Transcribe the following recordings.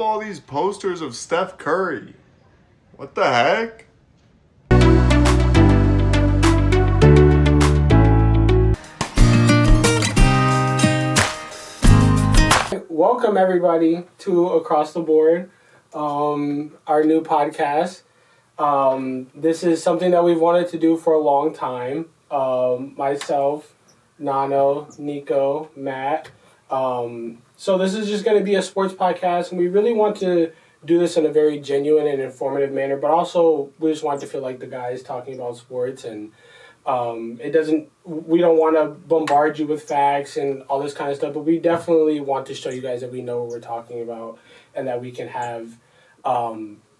up all these posters of Steph Curry? What the heck? Welcome everybody to Across the Board, our new podcast. This is something that we've wanted to do for a long time. Myself, Nano, Nico, Matt. So this is just going to be a sports podcast, and we really want to do this in a very genuine and informative manner, but also we just want to feel like the guys talking about sports, and we don't want to bombard you with facts and all this kind of stuff, but we definitely want to show you guys that we know what we're talking about and that we can have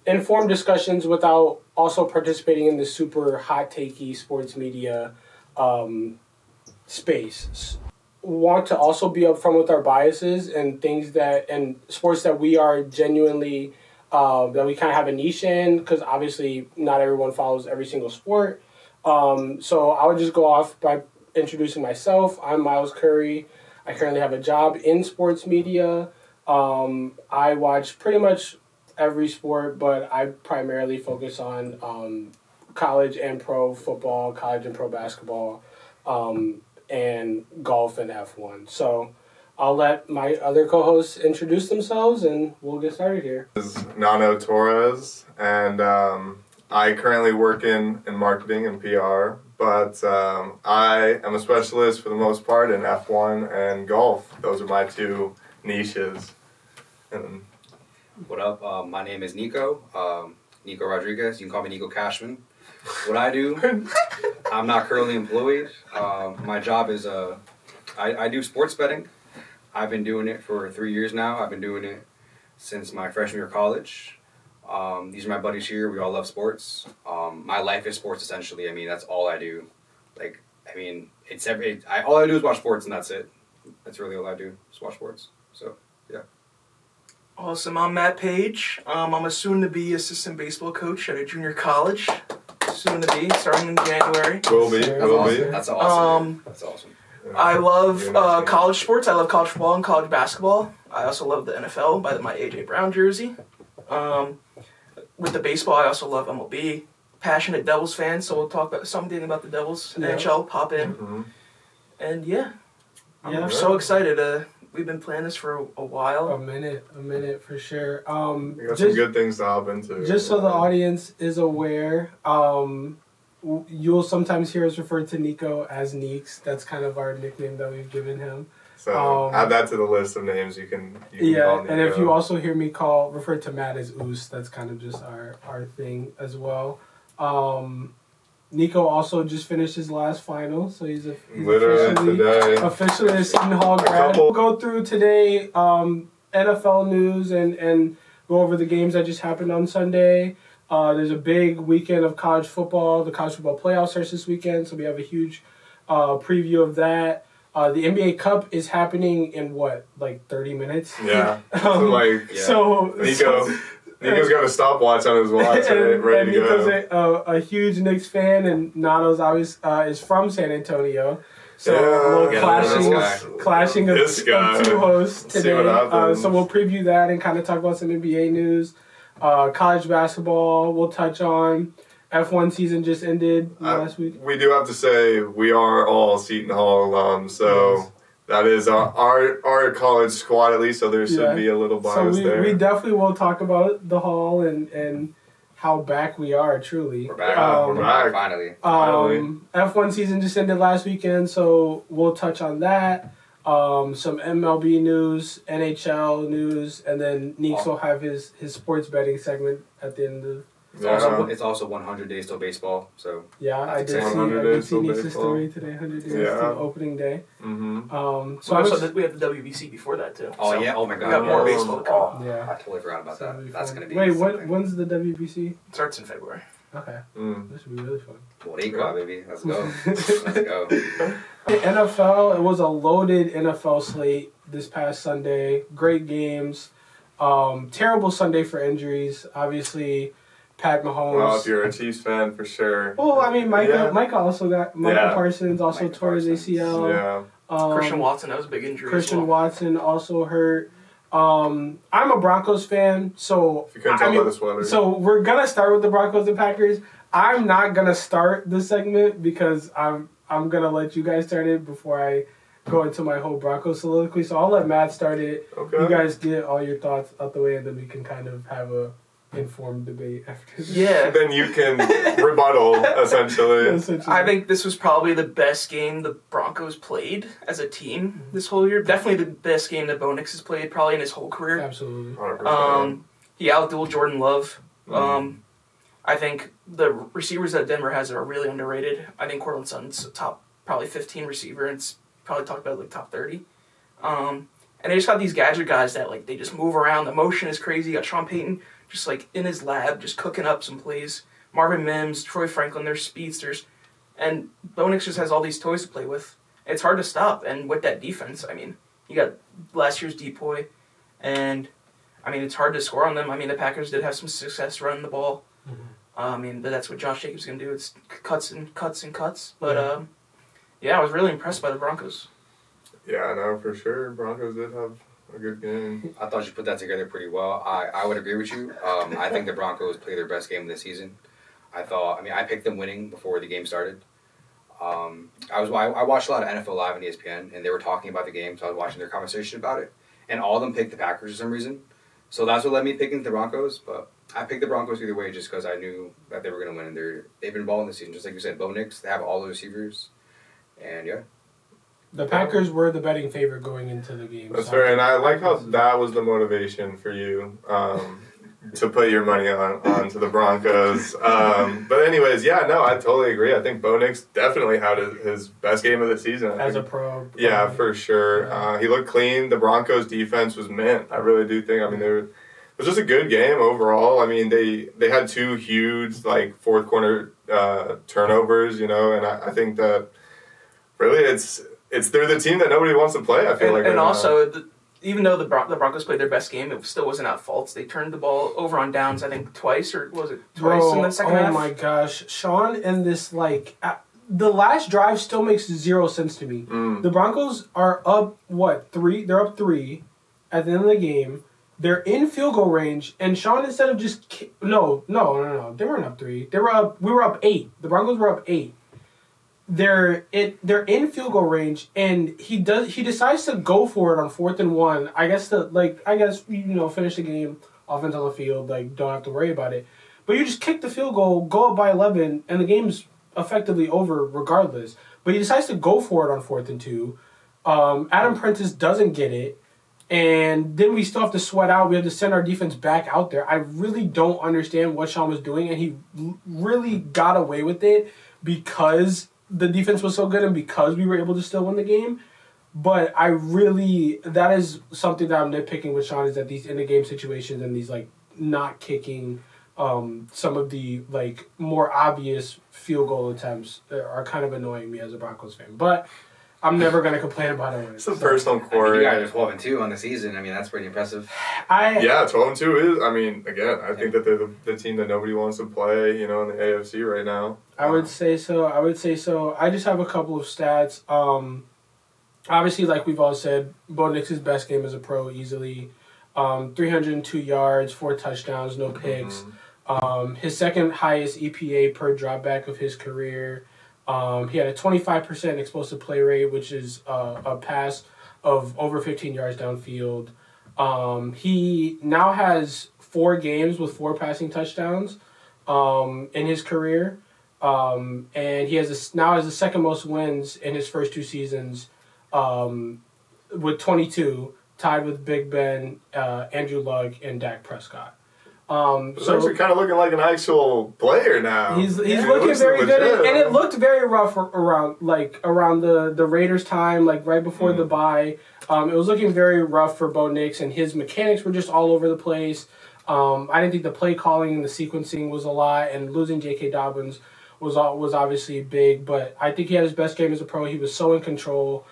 informed discussions without also participating in the super hot takey sports media space. Want to also be upfront with our biases and things and sports that we are genuinely that we kind of have a niche in, because obviously not everyone follows every single sport. So I would just go off by introducing myself. I'm Miles Curry. I currently have a job in sports media. I watch pretty much every sport, but I primarily focus on college and pro football, college and pro basketball, and golf and F1. So I'll let my other co-hosts introduce themselves, and we'll get started here. This is Nano Torres, and I currently work in marketing and PR, but I am a specialist for the most part in F1 and golf. Those are my two niches. And what up? My name is Nico. Nico Rodriguez. You can call me Nico Cashman. What I do, I'm not currently employed. My job is I do sports betting. I've been doing it for 3 years now. I've been doing it since my freshman year of college. These are my buddies here. We all love sports. My life is sports, essentially. I mean, that's all I do. All I do is watch sports, and that's it. That's really all I do, is watch sports. So, yeah. Awesome. I'm Matt Page. I'm a soon-to-be assistant baseball coach at a junior college. Soon-to-be, starting in January. will be. That's awesome. That's awesome. I love college sports. I love college football and college basketball. I also love the NFL by my A.J. Brown jersey. With the baseball, I also love MLB. Passionate Devils fan, so we'll talk about something about the Devils. Yeah. NHL, pop in. Mm-hmm. And I'm so excited. We've been planning this for a while. A minute for sure. We got some good things to hop into. Just so the audience is aware, you'll sometimes hear us refer to Nico as Neeks. That's kind of our nickname that we've given him. So add that to the list of names you can call Nico. And if you also hear me refer to Matt as Oos, that's kind of just our thing as well. Nico also just finished his last final, so he's officially a Seton Hall grad. We'll go through today NFL news and go over the games that just happened on Sunday. There's a big weekend of college football. The college football playoff starts this weekend, so we have a huge preview of that. The NBA Cup is happening in 30 minutes? Yeah. So Nico's got a stopwatch on his watch, ready to go. Nico's a huge Knicks fan, and Nano's always is from San Antonio. So clashing of two hosts today. So we'll preview that and kind of talk about some NBA news. College basketball we'll touch on. F1 season just ended last week. We do have to say we are all Seton Hall alums, so yes. That is our college squad at least, so there should be a little bias there. We definitely will talk about the Hall and how back we are, truly. We're back. We're back, finally. F1 season just ended last weekend, so we'll touch on that. Some MLB news, NHL news, and then Neeks will have his sports betting segment at the end of. It's also 100 days till baseball, so I did see Neeks' story today. 100 days till opening day. Mm-hmm. We have the WBC before that too. Oh yeah! Oh my God! We got more baseball to come. Yeah, I totally forgot about that. That's gonna be. Wait, when's the WBC? It starts in February. Okay, this should be really fun. Boricua, baby, let's go. Let's go. NFL. It was a loaded NFL slate this past Sunday. Great games. Terrible Sunday for injuries. Obviously. Pat Mahomes. Well, if you're a Chiefs fan, for sure. Well, I mean, Micah also got Parsons also tore his ACL. Yeah. Christian Watson, that was a big injury. Watson also hurt. I'm a Broncos fan, so If you couldn't tell by the sweater. So we're gonna start with the Broncos and Packers. I'm not gonna start the segment because I'm gonna let you guys start it before I go into my whole Broncos soliloquy. So I'll let Matt start it. Okay. You guys get all your thoughts out the way, and then we can kind of have a informed debate after. Yeah. Then you can rebuttal, essentially. I think this was probably the best game the Broncos played as a team this whole year. Definitely the best game that Bo Nix has played probably in his whole career. Absolutely. 100%. He outdueled Jordan Love. I think the receivers that Denver has are really underrated. I think Cortland Sutton's a top probably 15 receiver, and it's probably talked about like top 30. And they just got these gadget guys that like they just move around. The motion is crazy. You got Sean Payton just like in his lab, just cooking up some plays. Marvin Mims, Troy Franklin, they're speedsters. And Bo Nix just has all these toys to play with. It's hard to stop. And with that defense, I mean, you got last year's depoy. And, I mean, it's hard to score on them. I mean, the Packers did have some success running the ball. I mean, that's what Josh Jacobs is going to do. It's cuts and cuts and cuts. But, yeah, I was really impressed by the Broncos. Yeah, no, for sure. Broncos did have a good game. I thought you put that together pretty well. I would agree with you. I think the Broncos played their best game of the season. I picked them winning before the game started. I watched a lot of NFL Live on ESPN, and they were talking about the game, so I was watching their conversation about it. And all of them picked the Packers for some reason. So that's what led me picking the Broncos. But I picked the Broncos either way just because I knew that they were going to win. And they've been balling this season. Just like you said, Bo Nix, they have all the receivers. And, yeah. The Packers were the betting favorite going into the game. That's fair, and I like how that was the motivation for you to put your money onto the Broncos. But anyways, yeah, no, I totally agree. I think Bo Nix definitely had his best game of the season. As a pro. Yeah, for sure. He looked clean. The Broncos' defense was mint. I really do think. I mean, it was just a good game overall. I mean, they had two huge, like, fourth quarter turnovers, and I think that really they're the team that nobody wants to play, I feel like. And also, even though the Broncos played their best game, it still wasn't at faults. They turned the ball over on downs, I think, twice, or was it twice in the second half? Oh, my gosh. Sean, and this, like, the last drive still makes zero sense to me. The Broncos are up, 3? They're up 3 at the end of the game. They're in field goal range, and Sean, instead of just... No. They weren't up 3. We were up 8. The Broncos were up 8. They're in field goal range, and he decides to go for it on 4th and 1. I guess finish the game, offense on the field, like, don't have to worry about it. But you just kick the field goal, go up by 11, and the game's effectively over regardless. But he decides to go for it on 4th and 2. Adam Prentice doesn't get it, and then we still have to sweat out. We have to send our defense back out there. I really don't understand what Sean was doing, and he really got away with it because the defense was so good and because we were able to still win the game. But that is something that I'm nitpicking with Sean, is that these in-the-game situations and these, like, not kicking some of the, like, more obvious field goal attempts are kind of annoying me as a Broncos fan. But I'm never going to complain about it. It's a personal quarry. You guys are 12-2 on the season. I mean, that's pretty impressive. 12-2 is. I mean, again, I think that they're the team that nobody wants to play, in the AFC right now. I would say so. I just have a couple of stats. Obviously, like we've all said, Bo Nix's best game as a pro easily. 302 yards, 4 touchdowns, no picks. His second highest EPA per dropback of his career. He had a 25% explosive play rate, which is a pass of over 15 yards downfield. He now has 4 games with 4 passing touchdowns in his career. And he now has the second most wins in his first 2 seasons with 22, tied with Big Ben, Andrew Luck, and Dak Prescott. He's actually kind of looking like an actual player now. He's looking very good, and it looked very rough around the Raiders time, like right before the bye. It was looking very rough for Bo Nix, and his mechanics were just all over the place. I didn't think the play calling and the sequencing was a lot, and losing J.K. Dobbins was obviously big, but I think he had his best game as a pro. He was so in control.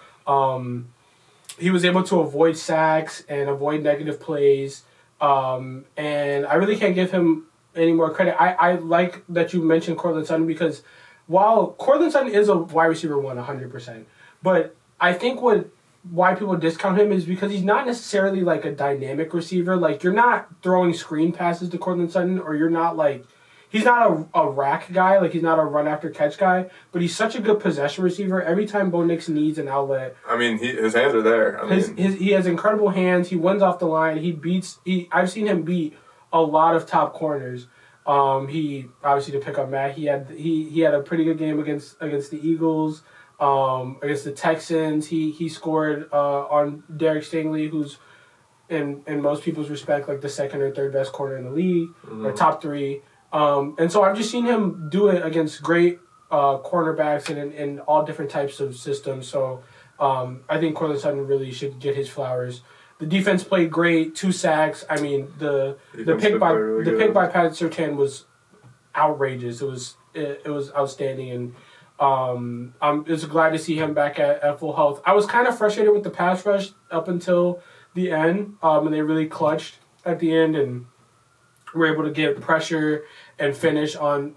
He was able to avoid sacks and avoid negative plays. And I really can't give him any more credit. I like that you mentioned Cortland Sutton, because while Cortland Sutton is a wide receiver 100%, but I think what why people discount him is because he's not necessarily like a dynamic receiver. Like you're not throwing screen passes to Cortland Sutton, or you're not like he's not a rack guy. Like he's not a run after catch guy. But he's such a good possession receiver. Every time Bo Nix needs an outlet, I mean, his hands are there. he has incredible hands. He wins off the line. I've seen him beat a lot of top corners. He obviously, to pick up Matt, he had a pretty good game against the Eagles. Against the Texans, he scored on Derek Stingley, who's in most people's respect like the second or third best corner in the league, or top three. And so I've just seen him do it against great cornerbacks and in all different types of systems. So I think Cortland Sutton really should get his flowers. The defense played great, 2 sacks. I mean the pick by Pat Surtain was outrageous. It was outstanding, and I'm just glad to see him back at full health. I was kind of frustrated with the pass rush up until the end, and they really clutched at the end and were able to get pressure and finish on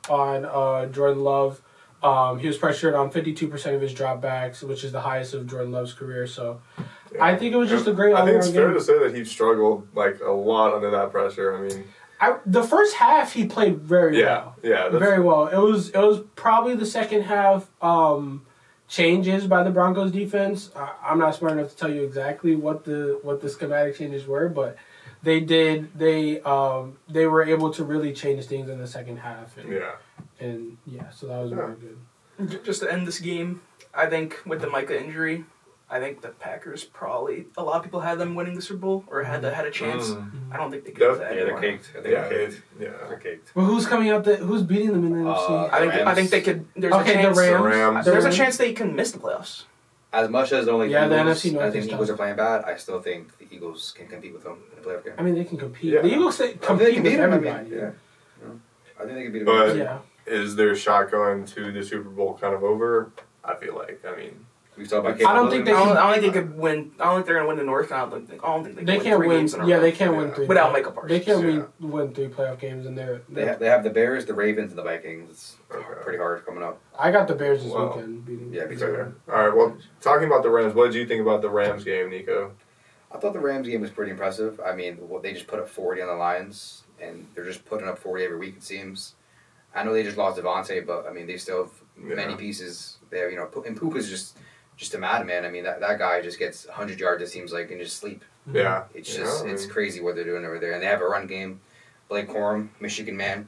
Jordan Love. He was pressured on 52% of his dropbacks, which is the highest of Jordan Love's career. So yeah. I think it was just a great. I think it's fair to say that he struggled like a lot under that pressure. I mean. The first half he played very well. Yeah, very well. It was probably the second half changes by the Broncos defense. I'm not smart enough to tell you exactly what the schematic changes were, but they did. They were able to really change things in the second half. And so that was very good. Just to end this game, I think with the Micah injury, I think the Packers probably, a lot of people had them winning the Super Bowl or had a chance. I don't think they could do that anymore. They're caked. They're caked. Well, who's coming out? Who's beating them in the NFC? I think they could. There's a chance. The Rams. There's a chance they can miss the playoffs. As much as the NFC North I think the Eagles are playing bad, I still think the Eagles can compete with them in the playoff game. I mean, they can compete. Yeah. The Eagles compete with everybody. I think they can beat them. But is their shot going to the Super Bowl kind of over? I feel like. I mean. We talk about I don't think they could win. I don't think they're going to win the North. I don't think they can't win 3 games in a row. Yeah, they can't win 3 without Micah Parsons. They can't win 3 playoff games, and they have the Bears, the Ravens, and the Vikings. It's pretty hard coming up. I got the Bears this weekend beating. Yeah, me too. All right. Well, talking about the Rams, what did you think about the Rams game, Nico? I thought the Rams game was pretty impressive. I mean, they just put up 40 on the Lions, and they're just putting up 40 every week. It seems. I know they just lost Devontae, but I mean they still have many pieces. They have, and Puka's just a madman. I mean, that guy just gets 100 yards, it seems like, and just sleep. Yeah. It's just, it's crazy what they're doing over there. And they have a run game. Blake Corum, Michigan man,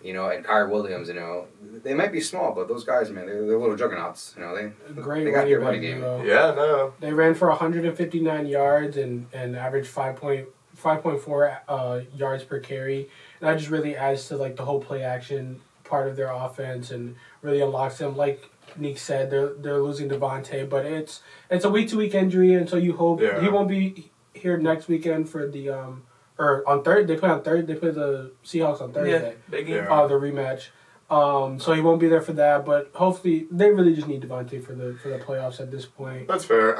and Kyrie Williams, They might be small, but those guys, man, they're little juggernauts. They got their running game. They ran for 159 yards and averaged 5.4 yards per carry. And that just really adds to, like, the whole play action part of their offense and really unlocks them. Like Nick said, they're losing Devontae, but it's a week-to-week injury, and so you hope he won't be here next weekend for the or on Thursday. They play on Thursday. They play the Seahawks on Thursday. Yeah, big game. The rematch. So he won't be there for that, but hopefully they really just need Devontae for the playoffs at this point. That's fair.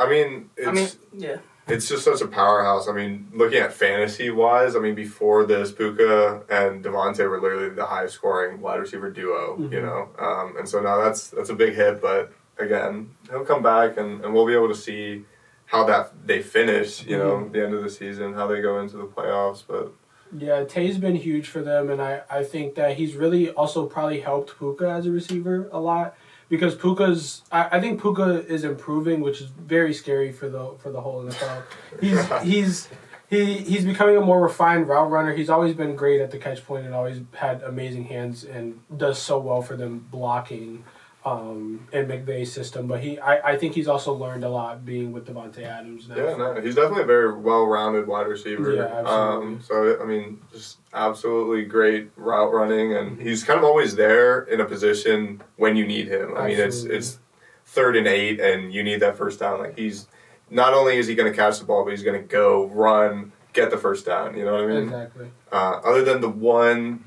It's just such a powerhouse. I mean, looking at fantasy-wise, before this, Puka and Devontae were literally the highest-scoring wide receiver duo, And so now that's a big hit, but again, he'll come back, and we'll be able to see how they finish, the end of the season, how they go into the playoffs. But yeah, Tay's been huge for them, and I think that he's really also probably helped Puka as a receiver a lot. Because I think Puka is improving, which is very scary for the whole NFL. He's becoming a more refined route runner. He's always been great at the catch point and always had amazing hands and does so well for them blocking in McVay's system. But I think he's also learned a lot being with Devontae Adams now. Yeah, he's definitely a very well-rounded wide receiver. Yeah, absolutely. Just absolutely great route running, and he's kind of always there in a position when you need him. It's 3rd and 8, and you need that first down. Like, he's not only is he going to catch the ball, but he's going to go run, get the first down. You know what I mean? Exactly. Other than the one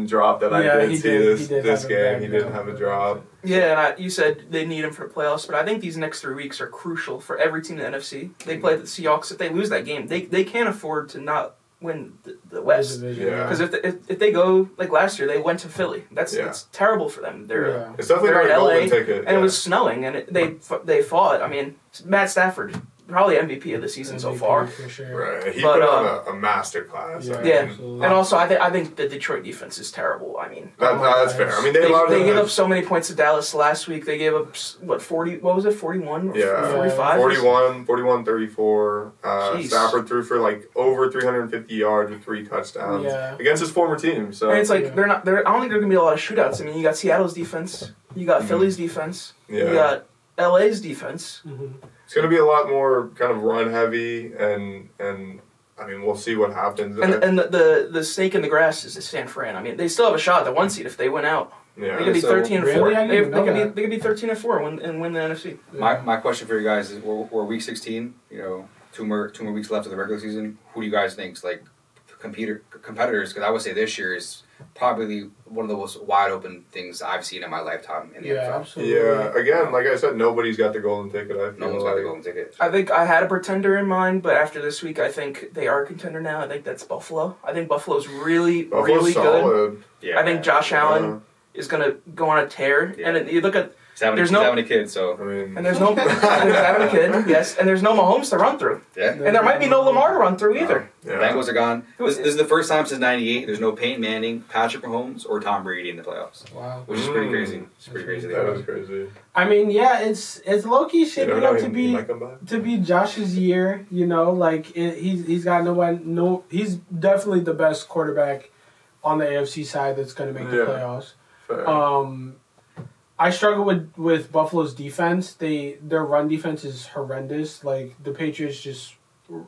drop that I did see this game, he didn't have a drop. Yeah, and you said they need him for the playoffs, but I think these next 3 weeks are crucial for every team in the NFC. They play the Seahawks. If they lose that game, they can't afford to not win the West. Division, Yeah. Because if they go like last year, they went to Philly. It's terrible for them. They're It's definitely they're not a in LA, golden ticket. and it was snowing, and they fought. I mean, Matt Stafford, probably MVP of the season so MVP far. for sure. Right. He But, put on a master class. Yeah. I Yeah, mean, Absolutely. and also I think the Detroit defense is terrible. I mean, that's fair. I mean, they gave up so many points to Dallas last week. They gave up 40. What was it? 41? Yeah. 45. 41, 34. Jeez. Stafford threw for like over 350 yards with 3 touchdowns against his former team. So And it's like Yeah. they're not. I don't think there are gonna be a lot of shootouts. I mean, you got Seattle's defense, you got Philly's defense, you got LA's defense. it's going to be a lot more kind of run heavy, and I mean, we'll see what happens. And the snake in the grass is San Fran. I mean, they still have a shot at the 1 seed if they win out. Yeah. They could be So- 13-4. Really? I didn't even know They that. could be 13-4 and win the NFC. My question for you guys is: we're week 16. You know, two more weeks left of the regular season. Who do you guys think's like competitors? Because I would say this year is probably one of the most wide open things I've seen in my lifetime in the NFL. Absolutely. Yeah, again, like I said, nobody's got the golden ticket. I feel No one's got the golden ticket. I think I had a pretender in mind, but after this week, I think they are a contender now. I think that's Buffalo. I think Buffalo's really Buffalo's good. solid. Yeah, I think Josh Allen is going to go on a tear. Yeah. And you look at he's having a kid, so I mean, and there's no there's having a kid, yes, and there's no Mahomes to run through, yeah. and there might be no Lamar to run through either. yeah. Bengals are gone. This is the first time since '98 there's no Peyton Manning, Patrick Mahomes, or Tom Brady in the playoffs, Wow. which is pretty crazy. It's pretty crazy. to think That about. is crazy. I mean, yeah, it's low key You shaping don't know, up to he might come back. be Josh's year. You know, like he's got no. He's definitely the best quarterback on the AFC side that's going to make the Yeah. playoffs. Fair. I struggle with Buffalo's defense. Their run defense is horrendous. Like the Patriots just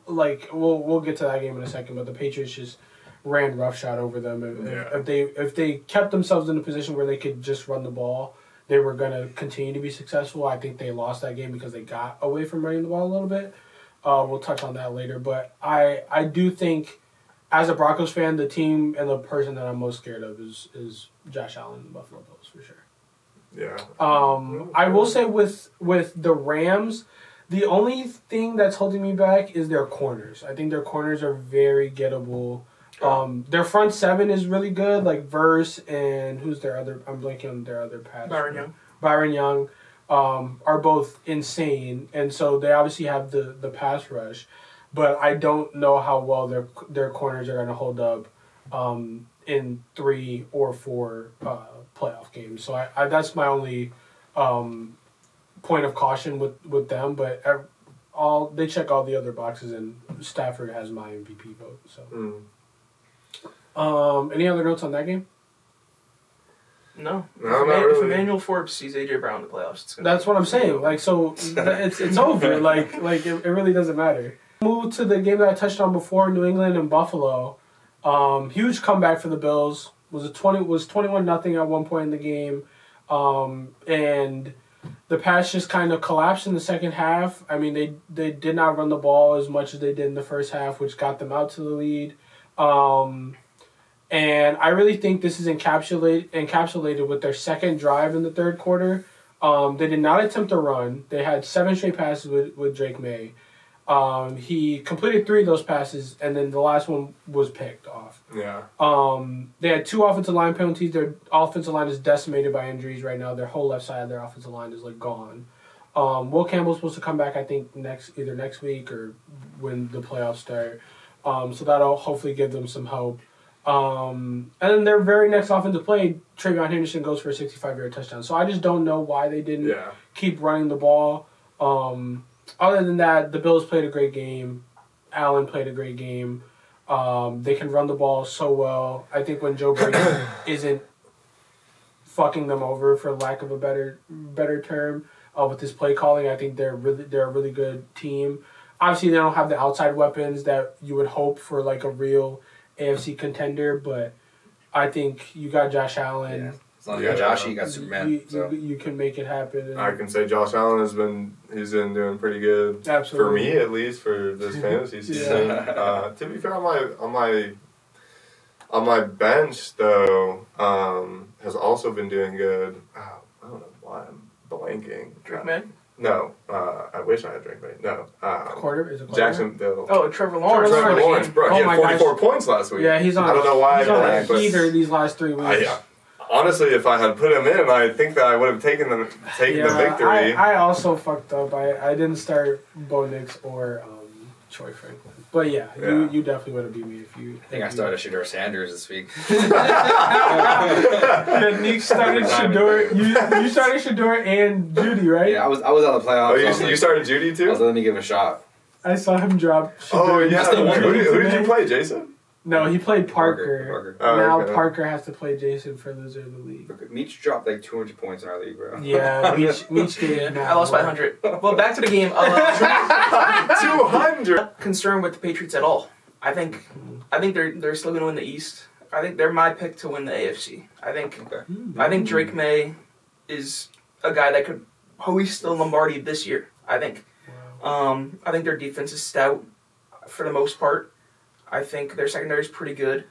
like we'll get to that game in a second, but the Patriots just ran roughshod over them. If they kept themselves in a position where they could just run the ball, they were gonna continue to be successful. I think they lost that game because they got away from running the ball a little bit. We'll touch on that later, but I do think as a Broncos fan, the team and the person that I'm most scared of is Josh Allen and the Buffalo Bills for sure. Yeah. I will say with the Rams, the only thing that's holding me back is their corners. I think their corners are very gettable. Their front seven is really good, like Verse and who's their other? I'm blanking on their other pass. Byron Young, are both insane, and so they obviously have the pass rush, but I don't know how well their corners are going to hold up in 3 or 4 playoff games. So I that's my only point of caution with them. But they check all the other boxes, and Stafford has my MVP vote. So, any other notes on that game? No, No, not if really. Emmanuel Forbes sees AJ Brown in the playoffs, it's gonna That's what I'm saying. Like, so it's over. Like it really doesn't matter. Move to the game that I touched on before, New England and Buffalo. Huge comeback for the Bills. Was 21-0 at one point in the game, and the pass just kind of collapsed in the second half. I mean, they did not run the ball as much as they did in the first half, which got them out to the lead. And I really think this is encapsulated with their second drive in the third quarter. They did not attempt a run. They had 7 straight passes with Drake May. He completed 3 of those passes, and then the last one was picked off. Yeah. They had 2 offensive line penalties. Their offensive line is decimated by injuries right now. Their whole left side of their offensive line is like gone. Will Campbell's supposed to come back, I think, either next week or when the playoffs start. So that'll hopefully give them some hope. And then their very next offensive play, Travion Henderson goes for a 65-yard touchdown. So I just don't know why they didn't keep running the ball. Other than that, the Bills played a great game. Allen played a great game. They can run the ball so well. I think when Joe Brady isn't fucking them over, for lack of a better term, with his play calling, I think they're a really good team. Obviously, they don't have the outside weapons that you would hope for like a real AFC contender, but I think you got Josh Allen. Yeah. As long as you got Josh, you got Superman. You can make it happen. And I can say Josh Allen he's been doing pretty good. Absolutely. For me, at least, for this fantasy season. To be fair, on my bench though, has also been doing good. I don't know why I'm blanking. Drake May? No, I wish I had drank right. No, Quarter is a quarter. Jacksonville. Oh, Trevor Lawrence. Trevor Lawrence, bro. Oh He my had 44 gosh. points last week. Yeah, he's on. I don't know why he's I on drank, but either these last 3 weeks. honestly, if I had put him in, I think that I would have taken the victory. I also fucked up. I didn't start Bo Nix or Troy Franklin. But yeah, you definitely would have beat me if you. I think I started Shador Sanders this week. Yeah, Nick started Shador. You started Shador and Judy, right? Yeah, I was on the playoffs. Oh, I was you started Judy I was too? like, let me give it a shot. I saw him drop. Oh Shador yeah. and Who Judy did today. you play, Jason? No, he played Parker. Oh, Now okay. Parker has to play Jason for loser of the league. Meach dropped like 200 points in our league, bro. Yeah, Meach did. I lost by 100. Well, back to the game. 200. Concerned with the Patriots at all. I think they're still going to win the East. I think they're my pick to win the AFC. I think Drake May is a guy that could hoist the Lombardi this year. I think their defense is stout for the most part. I think their secondary is pretty good.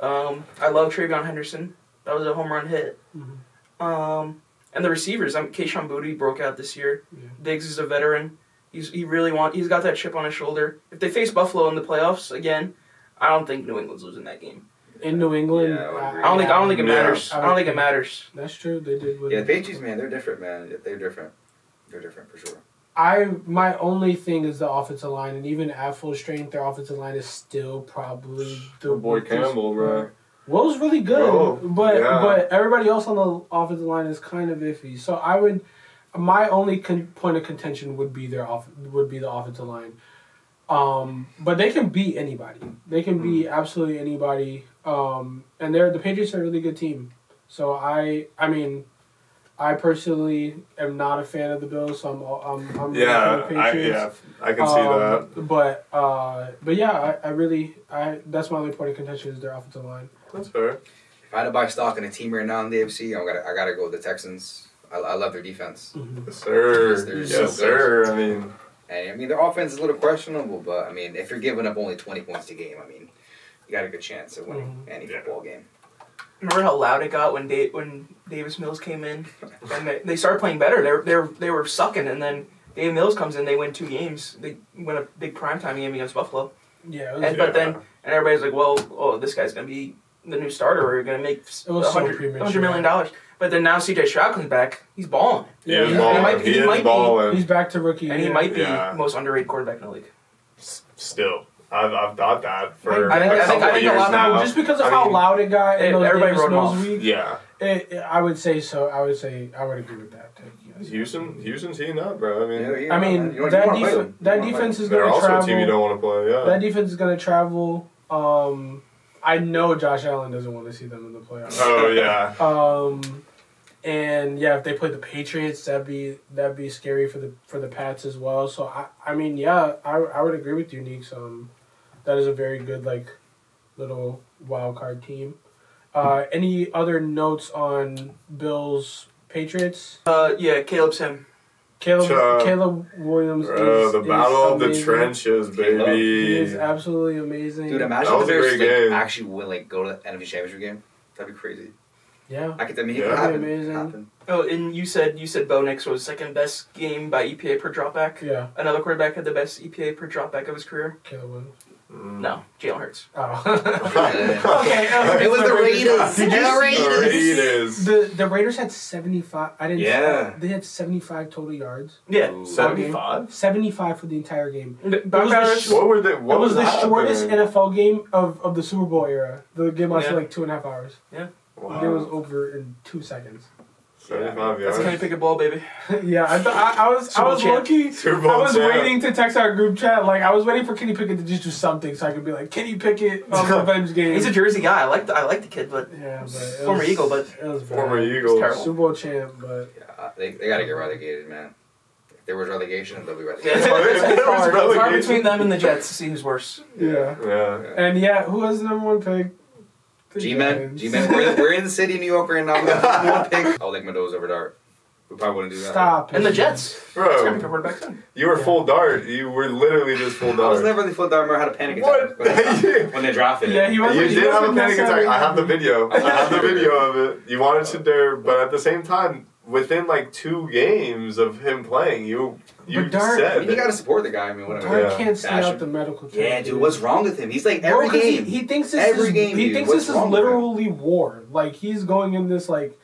I love Travion Henderson. That was a home run hit. And the receivers, Keyshawn Boutte broke out this year. Yeah. Diggs is a veteran. He's got that chip on his shoulder. If they face Buffalo in the playoffs again, I don't think New England's losing that game. In New England, Yeah, I don't think it matters. I don't think it matters. That's true. They did win. Yeah, the Patriots, man, they're different, man. They're different. They're different for sure. My only thing is the offensive line, and even at full strength, their offensive line is still probably the Boy weakest. Campbell, bro. Will's really good, Oh, but everybody else on the offensive line is kind of iffy. So my only point of contention would be the offensive line. But they can beat anybody. They can beat absolutely anybody. And the Patriots are a really good team. So I personally am not a fan of the Bills. So I'm rooting for the Patriots. I can see that. But yeah, I that's my only point of contention is their offensive line. That's fair. If I had to buy stock in a team right now in the AFC, I gotta go with the Texans. I love their defense. Yes, sir. They're Yes, so good. sir. And their offense is a little questionable, but if you're giving up only 20 points a game, you got a good chance of winning any football game. Remember how loud it got when Davis Mills came in, and they started playing better. They were sucking, and then Davis Mills comes in. They win 2 games. They win a big primetime game against Buffalo. Yeah, But then everybody's like, well, this guy's gonna be the new starter. We're gonna make $100 million. But then now C.J. Stroud comes back. He's balling. Yeah, he's balling. He is balling. He's back to rookie, And he might be the most underrated quarterback in the league. Still, I've thought that for I think a couple a years lot now. just because of how loud it got in those everybody Davis wrote him Mills off. week. Yeah. I would say so. I would agree with that. Yes. Houston's heating up, bro. That defense is They're going to also travel. a team you don't want to play. Yeah. That defense is going to travel. I know Josh Allen doesn't want to see them in the playoffs. Oh yeah. And yeah, if they play the Patriots, that'd be scary for the Pats as well. So I would agree with you, Neeks. That is a very good little wild card team. Any other notes on Bills Patriots? Yeah, Caleb's him. Caleb Williams is the battle of the amazing. trenches, baby. He is absolutely amazing. Dude, imagine That the was a Bears great game. actually would go to the NFC Championship game. That'd be crazy. Yeah. It could Yeah. happen. Amazing. Happen. Oh, and you said Bo Nix was second best game by EPA per dropback. Yeah. Another quarterback had the best EPA per dropback of his career. Caleb Williams. No, Jalen Hurts. Oh. It was the Raiders. Did you see- Raiders. The Raiders had 75. Yeah. They had 75 total yards. Yeah. Ooh. 75? 75 for the entire game. Buccaneers. What were they? It was the shortest happening? NFL game of the Super Bowl era. The game lasted Yeah. 2.5 hours. Wow. The game was over in 2 seconds. 75 That's yards. Kenny Pickett ball, baby. Yeah, I was Super Bowl champ. lucky. Super Bowl I was champ. waiting to text our group chat. I was waiting for Kenny Pickett to just do something so I could be like, Kenny Pickett revenge game. He's a Jersey guy. I like the kid, but yeah, but it former was- Eagle, but it was bad. Former Eagles. terrible. Super Bowl champ, but They gotta get relegated, man. If there was relegation, they'll be yeah, relegated. it's hard. There It's was hard. It's hard relegation. between them and the Jets to see who's worse. yeah. Yeah. And yeah, who was the number 1 pick? The G-Men. Giants. We're in the city of New York right now. One pick. I'll like Mendoza over Dart. We probably wouldn't do that. Stop. And the it. Jets. It's gonna be Bro, quarterback soon. you were full dart. You were literally just full I dart. was never the foot dart. I remember I had a panic What? attack when they drafted it. Yeah, he was. You he did have a wasn't panic attack. necessarily I have the happy. video. I have the video of it. You wanted to dare, but at the same time, within like 2 games of him playing, you But Dark- said I mean, you that- gotta support the guy. I mean, whatever. Dark Yeah. can't stay Bash out him. the medical team. Yeah, dude, what's wrong with him? He's like Bro, every 'cause game. He thinks this Every is game, he dude. thinks What's this is wrong with him? literally war. Like he's going in this like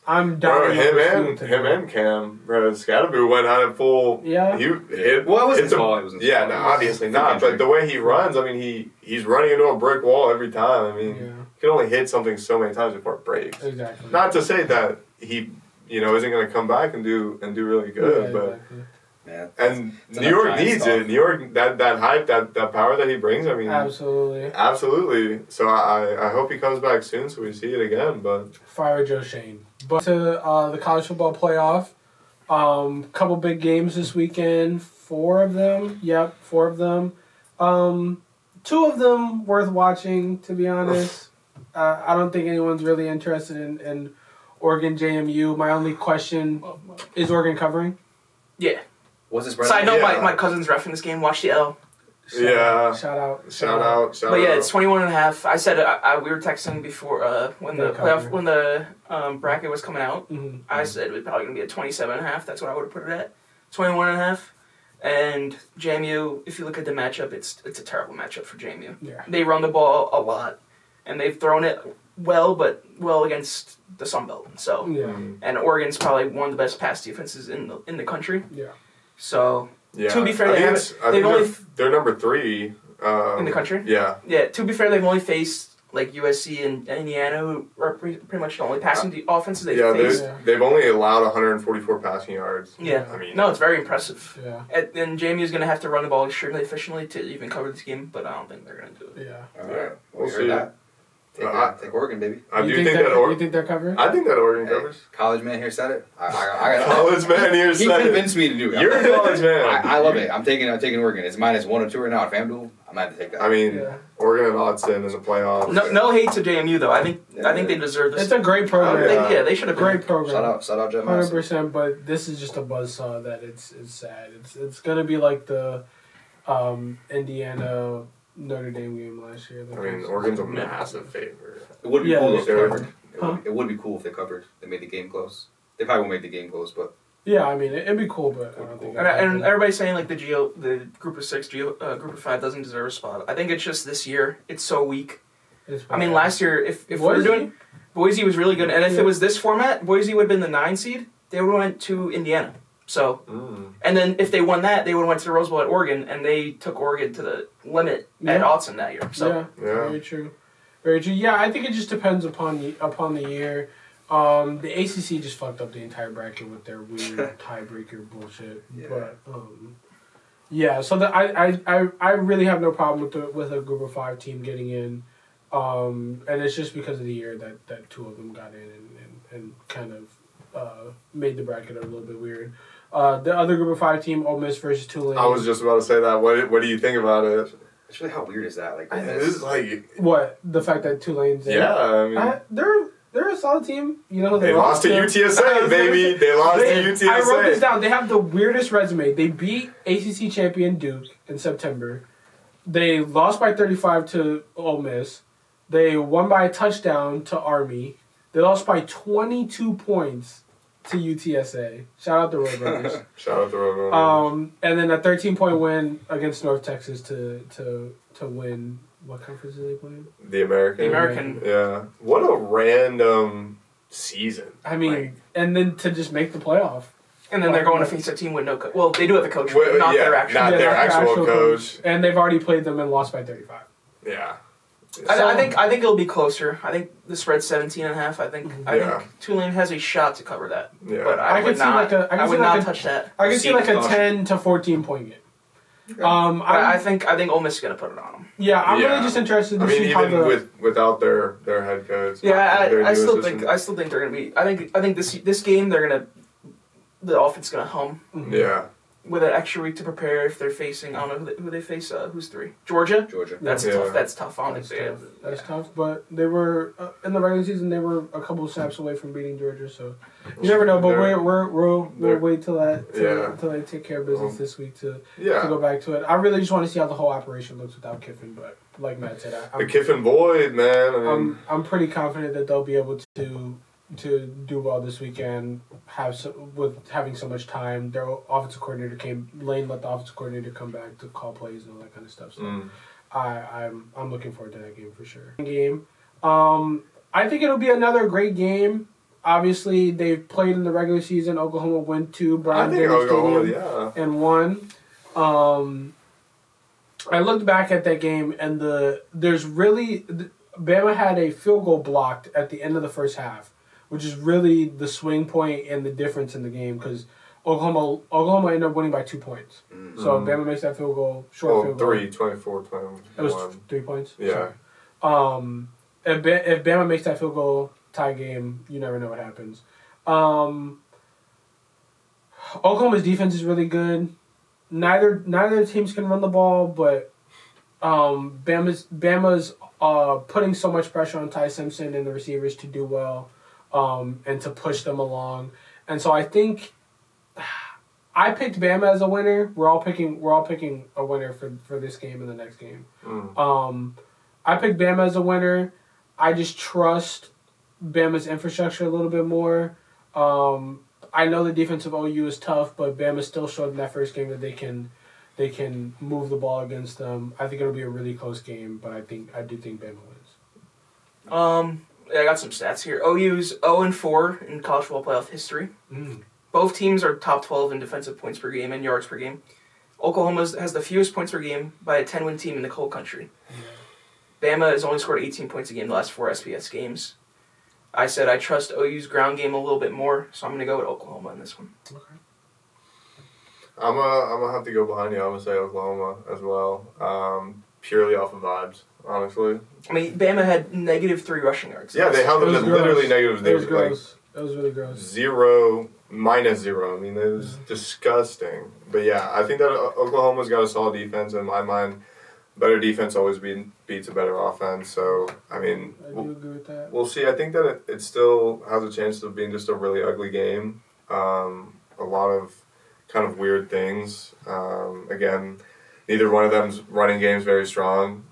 I'm Bro, dying. him over and field today. him and Cam, bro, Scatterboo went on it full. Yeah. He hit. Well, it wasn't hit the- his fault, it wasn't his Yeah, fault. no, It was obviously freaking not. injury. But the way he runs, I mean, he's running into a brick wall every time. I mean, Yeah. you can only hit something so many times before it breaks. Exactly. Not to say that he, isn't going to come back and do really good, Yeah, but. exactly. Man. And It's New York enough needs giant it. stuff. New York, that hype, that power that he brings. I mean, Absolutely. absolutely. So I hope he comes back soon so we see it again. But Fire Joe Shane. But to the college football playoff, couple big games this weekend. 4 of them. Yep, 4 of them. 2 of them worth watching, to be honest. I don't think anyone's really interested in Oregon JMU. My only question is Oregon covering? Yeah. What's his brother? Side note, Yeah. my cousin's reffing this game. Watch the L. Yeah. Shout out. shout out. But yeah, it's 21.5. I said we were texting before when the They're playoff covering. when the bracket was coming out. Mm-hmm. I said it was probably gonna be a 27.5. That's what I would have put it at. 21.5. And JMU, if you look at the matchup, it's a terrible matchup for JMU. Yeah. They run the ball a lot, and they've thrown it well against the Sun Belt. So, Yeah. and Oregon's probably one of the best pass defenses in the country. Yeah. So, Yeah. to be fair, I they think haven't- it's- I they've think only they're number 3 in the country. Yeah. Yeah, to be fair, they've only faced like USC and Indiana, who are pretty much the only passing offenses they've Yeah, faced. they've only allowed 144 passing yards. Yeah, I mean, no, it's very impressive. Yeah. And JMU's going to have to run the ball extremely efficiently to even cover this game, but I don't think they're going to do it. Yeah. All right. We'll We see. heard that. Take, I- take Oregon, baby. I You do think that you think they're covering? I think that Oregon Hey, covers. college man here said it. I College man here He said it. convinced me to do it. You're a college man. I love it. I'm taking Oregon. It's minus 1 or 2 right now at FanDuel. I'm gonna have to take that. I mean, Yeah. Oregon and Autzen in the playoffs. No hate to JMU though. I think they deserve this. It's a great program. Oh, yeah. They should have Great program. shout out Jeff 100%, but this is just a buzzsaw that it's sad. It's gonna be like the Indiana Notre Dame game last year. I mean, Oregon's a massive favorite. It would be Yeah, cool if they they're- covered. Huh? It would be cool if they covered. They made the game close. They probably won't make the game close, but Yeah, I mean it'd be cool, but I don't think. And everybody's saying like the group of 6, group of 5 doesn't deserve a spot. I think it's just this year it's so weak. I mean, last year if we were Boise? doing Boise was really good, and if Yeah. it was this format, Boise would have been the 9 seed. They would have went to Indiana. So, and then if they won that, they would have went to the Rose Bowl at Oregon, and they took Oregon to the limit at Yeah. Autzen that year. So, yeah, very true, very true. Yeah, I think it just depends upon the year. The ACC just fucked up the entire bracket with their weird tiebreaker bullshit. Yeah. But yeah, so I really have no problem with a group of 5 team getting in, and it's just because of the year that 2 of them got in and kind of made the bracket a little bit weird. The other group of 5 team, Ole Miss versus Tulane. I was just about to say that. What do you think about it? actually, how weird is that? Like, This is like, What, the fact that Tulane's in? yeah, I mean, They're a solid team. You know, they lost to UTSA, baby. They lost to UTSA. I wrote this down. They have the weirdest resume. They beat ACC champion Duke in September. They lost by 35 to Ole Miss. They won by a touchdown to Army. They lost by 22 points to UTSA. Shout out the Roadrunners. Shout out to Roadrunners. And then a 13-point win against North Texas to win. What conference are they playing? The American. the American. Yeah. What a random season. I mean, and then to just make the playoff. and then they're going to face a team with no coach. Well, they do have a coach, Well, but not yeah, their actual. not Yeah, their not actual coach. And they've already played them and lost by 35. Yeah. I think it'll be closer. I think the spread's 17.5. I think Yeah. Tulane has a shot to cover that. Yeah. But I could would see not. I would not touch that. I can see like a Seed 10 to 14 point game. I think Ole Miss is gonna put it on them. Yeah, I'm Yeah. really just interested to I mean, see how even the without their head coach. Yeah, their I new still assistant. think they're gonna be. I think this game the offense is gonna hum Yeah. with an extra week to prepare if they're facing. I don't know who they face. Who's 3? Georgia. That's Yeah. tough. That's tough. I don't That's think they tough. have. That's tough, but they were in the regular season. They were a couple of snaps away from beating Georgia, so you never know. But we'll wait till they take care of business this week to go back to it. I really just want to see how the whole operation looks without Kiffin, but like Matt said, The Kiffin Void, man. I mean, I'm pretty confident that they'll be able to to do well this weekend. With having so much time, their offensive coordinator Lane let the offensive coordinator come back to call plays and all that kind of stuff. So I'm looking forward to that game for sure. I think it'll be another great game. Obviously, they've played in the regular season. Oklahoma went to Bryant-Denny Stadium and won. I looked back at that game, and Bama had a field goal blocked at the end of the first half, which is really the swing point and the difference in the game because Oklahoma ended up winning by 2 points. Mm-hmm. So Bama makes that field goal, field goal. 24-21. It was 3 points? Yeah. Sorry. If Bama makes that field goal tie game, you never know what happens. Oklahoma's defense is really good. Neither teams can run the ball, but Bama's putting so much pressure on Ty Simpson and the receivers to do well, and to push them along. And so I think I picked Bama as a winner. We're all picking a winner for this game and the next game. I picked Bama as a winner. I just trust Bama's infrastructure a little bit more. I know the defense of OU is tough, but Bama still showed in that first game that they can move the ball against them. I think it'll be a really close game, but I do think Bama wins. I got some stats here. OU's 0-4 in college football playoff history. Both teams are top 12 in defensive points per game and yards per game. Oklahoma has the fewest points per game by a 10-win team in the whole country. Bama has only scored 18 points a game the last 4 SBS games. I said I trust OU's ground game a little bit more, so I'm going to go with Oklahoma in this one. Okay. I'm gonna have to go behind you. I'm gonna say Oklahoma as well, purely off of vibes, honestly. I mean, Bama had -3 rushing yards. Yeah, they held them to literally negative. It was gross. It was really gross. -0. I mean, it was disgusting. But yeah, I think that Oklahoma's got a solid defense in my mind. Better defense always beats a better offense. So, I mean, I do agree with that. We'll see. I think that it still has a chance of being just a really ugly game. A lot of kind of weird things. Again, neither one of them's running game's very strong.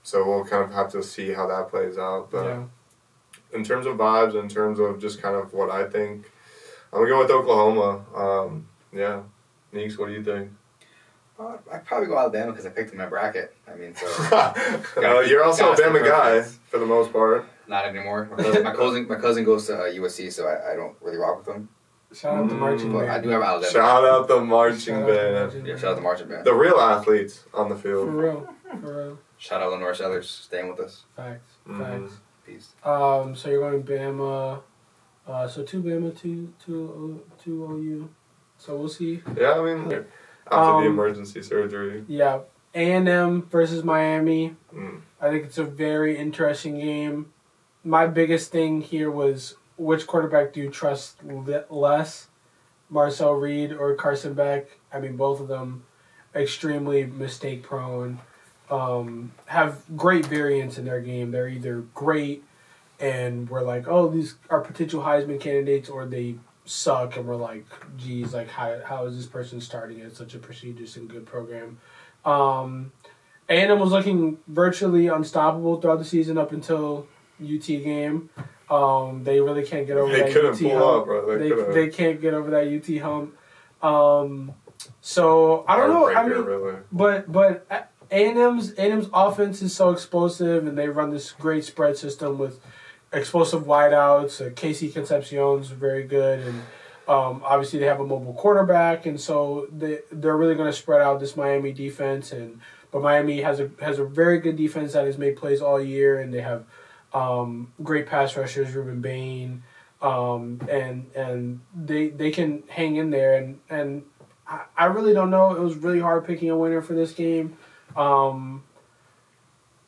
So we'll kind of have to see how that plays out. But in terms of vibes, in terms of just kind of what I think, I'm going to go with Oklahoma. Yeah. Neeks, what do you think? I'd probably go Alabama because I picked them in my bracket. I mean, so you're also a Bama guy for the most part. Not anymore. My cousin goes to USC, so I don't really rock with them. Shout out the marching band. I do have Alabama. Shout out the marching band. Yeah, shout out the marching band. The real athletes on the field. For real. Shout out Lenore Sellers, staying with us. Facts. Peace. So you're going Bama. So 2 Bama, 2 OU. So we'll see. Yeah, I mean, after the emergency surgery. Yeah. A&M versus Miami. I think it's a very interesting game. My biggest thing here was which quarterback do you trust less, Marcel Reed or Carson Beck? I mean, both of them extremely mistake prone. Have great variance in their game. They're either great and we're like, oh, these are potential Heisman candidates, or they suck and we're like, geez, like how is this person starting at such a prestigious and good program? A&M was looking virtually unstoppable throughout the season up until UT game. They really can't get over that UT hump. They couldn't pull up, bro. They can't get over that UT hump. So I don't know. I mean, really. but A&M's offense is so explosive, and they run this great spread system with explosive wideouts. Casey Concepcion's very good, and obviously they have a mobile quarterback, and so they're really going to spread out this Miami defense. But Miami has a very good defense that has made plays all year, and they have great pass rushers, Ruben Bain, and they can hang in there. And I really don't know. It was really hard picking a winner for this game.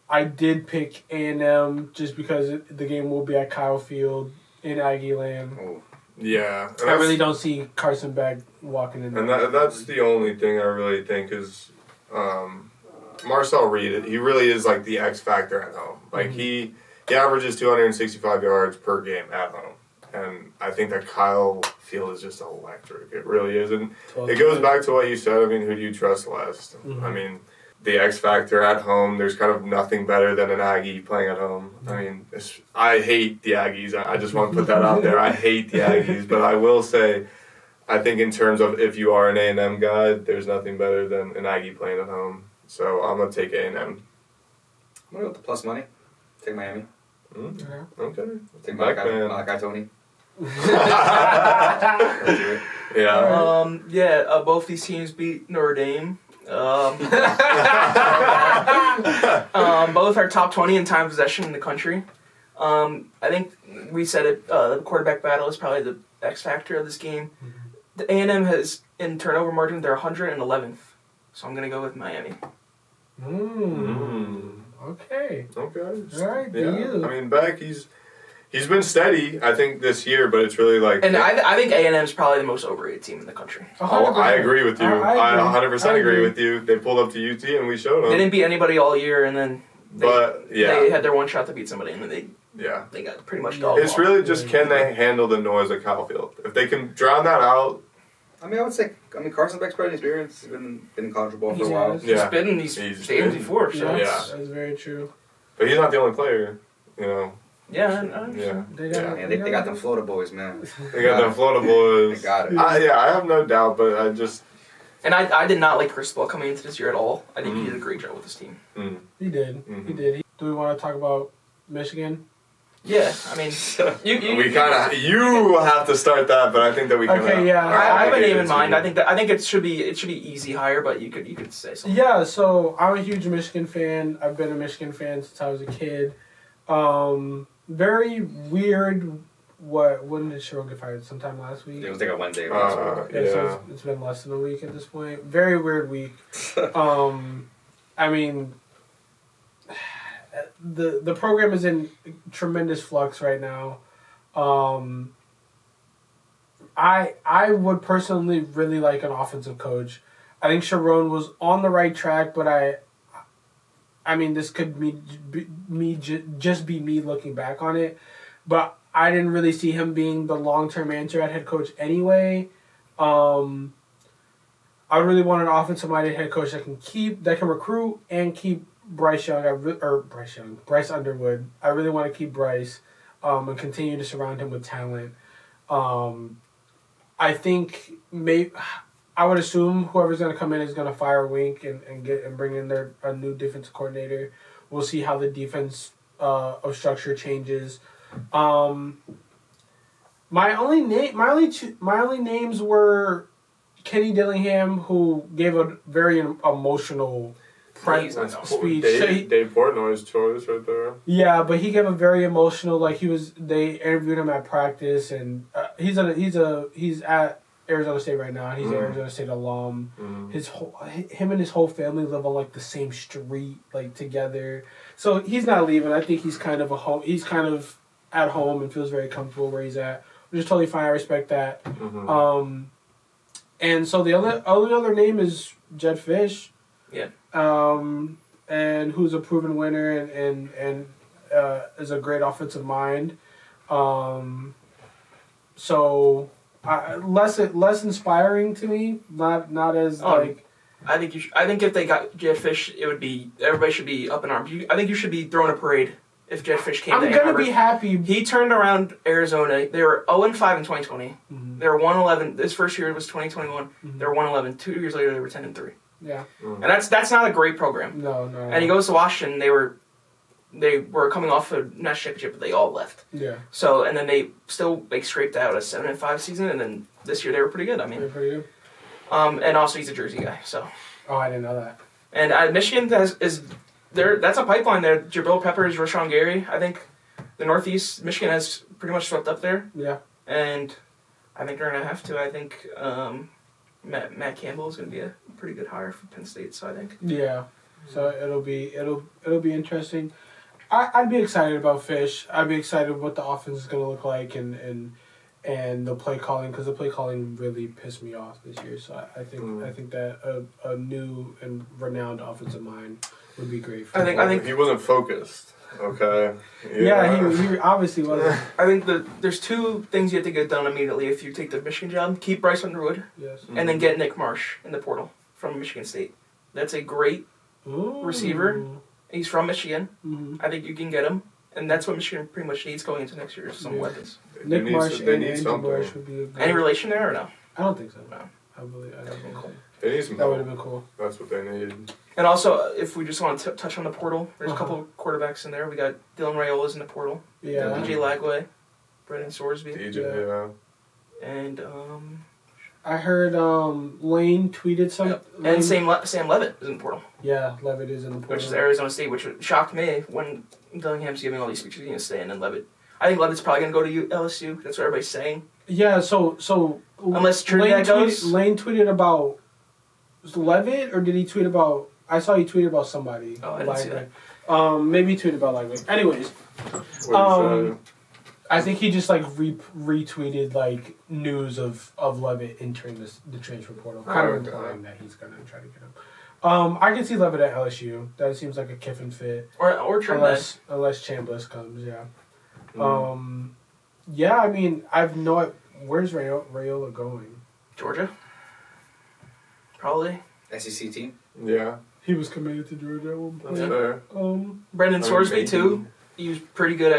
I did pick A&M just because the game will be at Kyle Field in Aggie Land. Oh. Yeah. I really don't see Carson Beck walking in there. And that's the only thing I really think is Marcel Reed, he really is like the X factor at home. Like he averages 265 yards per game at home. And I think that Kyle Field is just electric. It really is. And it goes back to what you said. I mean, who do you trust less? I mean, the X factor at home. There's kind of nothing better than an Aggie playing at home. I mean, I hate the Aggies. I just want to put that out there. I hate the Aggies, but I will say, I think in terms of if you are an A&M guy, there's nothing better than an Aggie playing at home. So I'm gonna take A&M. I'm gonna go with the plus money. Take Miami. Okay. Take Backman. Malachi Tony. Yeah. Both these teams beat Notre Dame. Both are top 20 in time possession in the country. I think we said it. The quarterback battle is probably the X factor of this game. The A&M has in turnover margin they're 111th, so I'm gonna go with Miami. Okay. Okay. All right. Yeah. Do you? I mean, Beck, he's been steady, I think, this year, but it's really like... And I think A&M is probably the most overrated team in the country. Oh, I agree with you. I 100% agree with you. They pulled up to UT and we showed them. They didn't beat anybody all year, and then they had their one shot to beat somebody, and then they got pretty much dogged. It's really just can they handle the noise of Kyle Field? If they can drown that out... I mean, I would say, Carson Beck's pretty experienced. He's been in college football for a while. He's been in these stadiums before, so that's very true. But he's not the only player, you know. Yeah, They got them Florida boys, man. They got them Florida boys. They got it. I have no doubt, but I just... And I did not like Cristobal coming into this year at all. I think he did a great job with his team. He did. Mm-hmm. He did. Do we want to talk about Michigan? Yeah, I mean, you have to start that, but I think that we can. Okay, yeah. I have a name in mind. I think it should be easy hire, but you could say something. Yeah, so I'm a huge Michigan fan. I've been a Michigan fan since I was a kid. Very weird. When did Sherrill get fired? Sometime last week. It was like a Wednesday. So it's been less than a week at this point. Very weird week. I mean. The program is in tremendous flux right now. I would personally really like an offensive coach. I think Sharon was on the right track, but I mean this could just be me looking back on it, but I didn't really see him being the long-term answer at head coach anyway. I really want an offensive-minded head coach that can recruit and keep Bryce Underwood. I really want to keep Bryce and continue to surround him with talent. I think I would assume whoever's going to come in is going to fire Wink and bring in a new defensive coordinator. We'll see how the defense of structure changes. My only names were Kenny Dillingham, who gave a very emotional speech. Dave Portnoy's choice right there. Yeah, but he gave a very emotional. They interviewed him at practice, and he's at Arizona State right now. He's an Arizona State alum. Him and his whole family live on the same street, together. So he's not leaving. I think he's kind of He's kind of at home and feels very comfortable where he's at, which is totally fine. I respect that. And so the only other name is Jed Fish. Yeah. And who's a proven winner and is a great offensive mind. So less inspiring to me. Not as I think I think if they got Jed Fish, everybody should be up in arms. I think you should be throwing a parade if Jed Fish came. I'm gonna be happy. He turned around Arizona. They were 0-5 in 2020. Mm-hmm. They were 1-11. This first year was 2021. Mm-hmm. They were 1-11. 2 years later, they were 10-3. Yeah. And that's not a great program. No. And he goes to Washington. They were coming off a national championship, but they all left. Yeah. So and then they still scraped out a 7-5 season, and then this year they were pretty good. I mean, they're pretty good. And also he's a Jersey guy, so. Oh, I didn't know that. And Michigan is there. That's a pipeline there. Jabril Peppers, Rashawn Gary. I think the Northeast Michigan has pretty much swept up there. Yeah. And I think they're gonna have to. I think Matt Campbell is gonna be a pretty good hire for Penn State. So I think. Yeah. So it'll be interesting. I'd be excited about Fish. I'd be excited what the offense is gonna look like and the play calling, because the play calling really pissed me off this year. So I think that a new and renowned offensive mind would be great. I think he wasn't focused. Okay. Yeah, he obviously wasn't. I think there's two things you have to get done immediately if you take the Michigan job: keep Bryce Underwood, Yes. and then get Nick Marsh in the portal from Michigan State. That's a great Ooh. receiver. He's from Michigan. Mhm. I think you can get him, and that's what Michigan pretty much needs going into next year. Is some Yeah. weapons. They Nick need Marsh some- and they need Andy something. Bush would be a good. Any relation there or no? I don't think so. No. I believe. I don't think so. They need some That would help. have been cool. That's what they need. And also, if we just want to touch on the portal, there's Uh-huh. a couple quarterbacks in there. We got Dylan Raiola's in the portal. Yeah. DJ Lagway, Brendan Sorsby, DJ, yeah. and I heard Lane tweeted some. Lane, and Sam Levitt is in the portal, Yeah, Levitt is in the portal. which is Arizona State, which shocked me when Dillingham's giving all these speeches. He's going to stay in, and Levitt. I think Levitt's probably going to go to LSU. That's what everybody's saying. Yeah, so Unless Trinidad goes. Lane tweeted about was it Levitt, or did he tweet about? I saw he tweeted about somebody. Oh, I didn't see that. Maybe he tweeted about Levitt. Anyways, What I think he just like retweeted like news of Levitt entering the transfer portal, kind of Okay. implying that he's gonna try to get him. I can see Levitt at LSU. That seems like a Kiffin fit, Or Trinidad. unless Chambliss comes. Yeah. Mm. Yeah. I mean, I've no. Where's Raiola going? Georgia. Probably. SEC team. Yeah, He was committed to Georgia at one that's point. fair. Brendan I mean, Sorsby, maybe. too. He was pretty good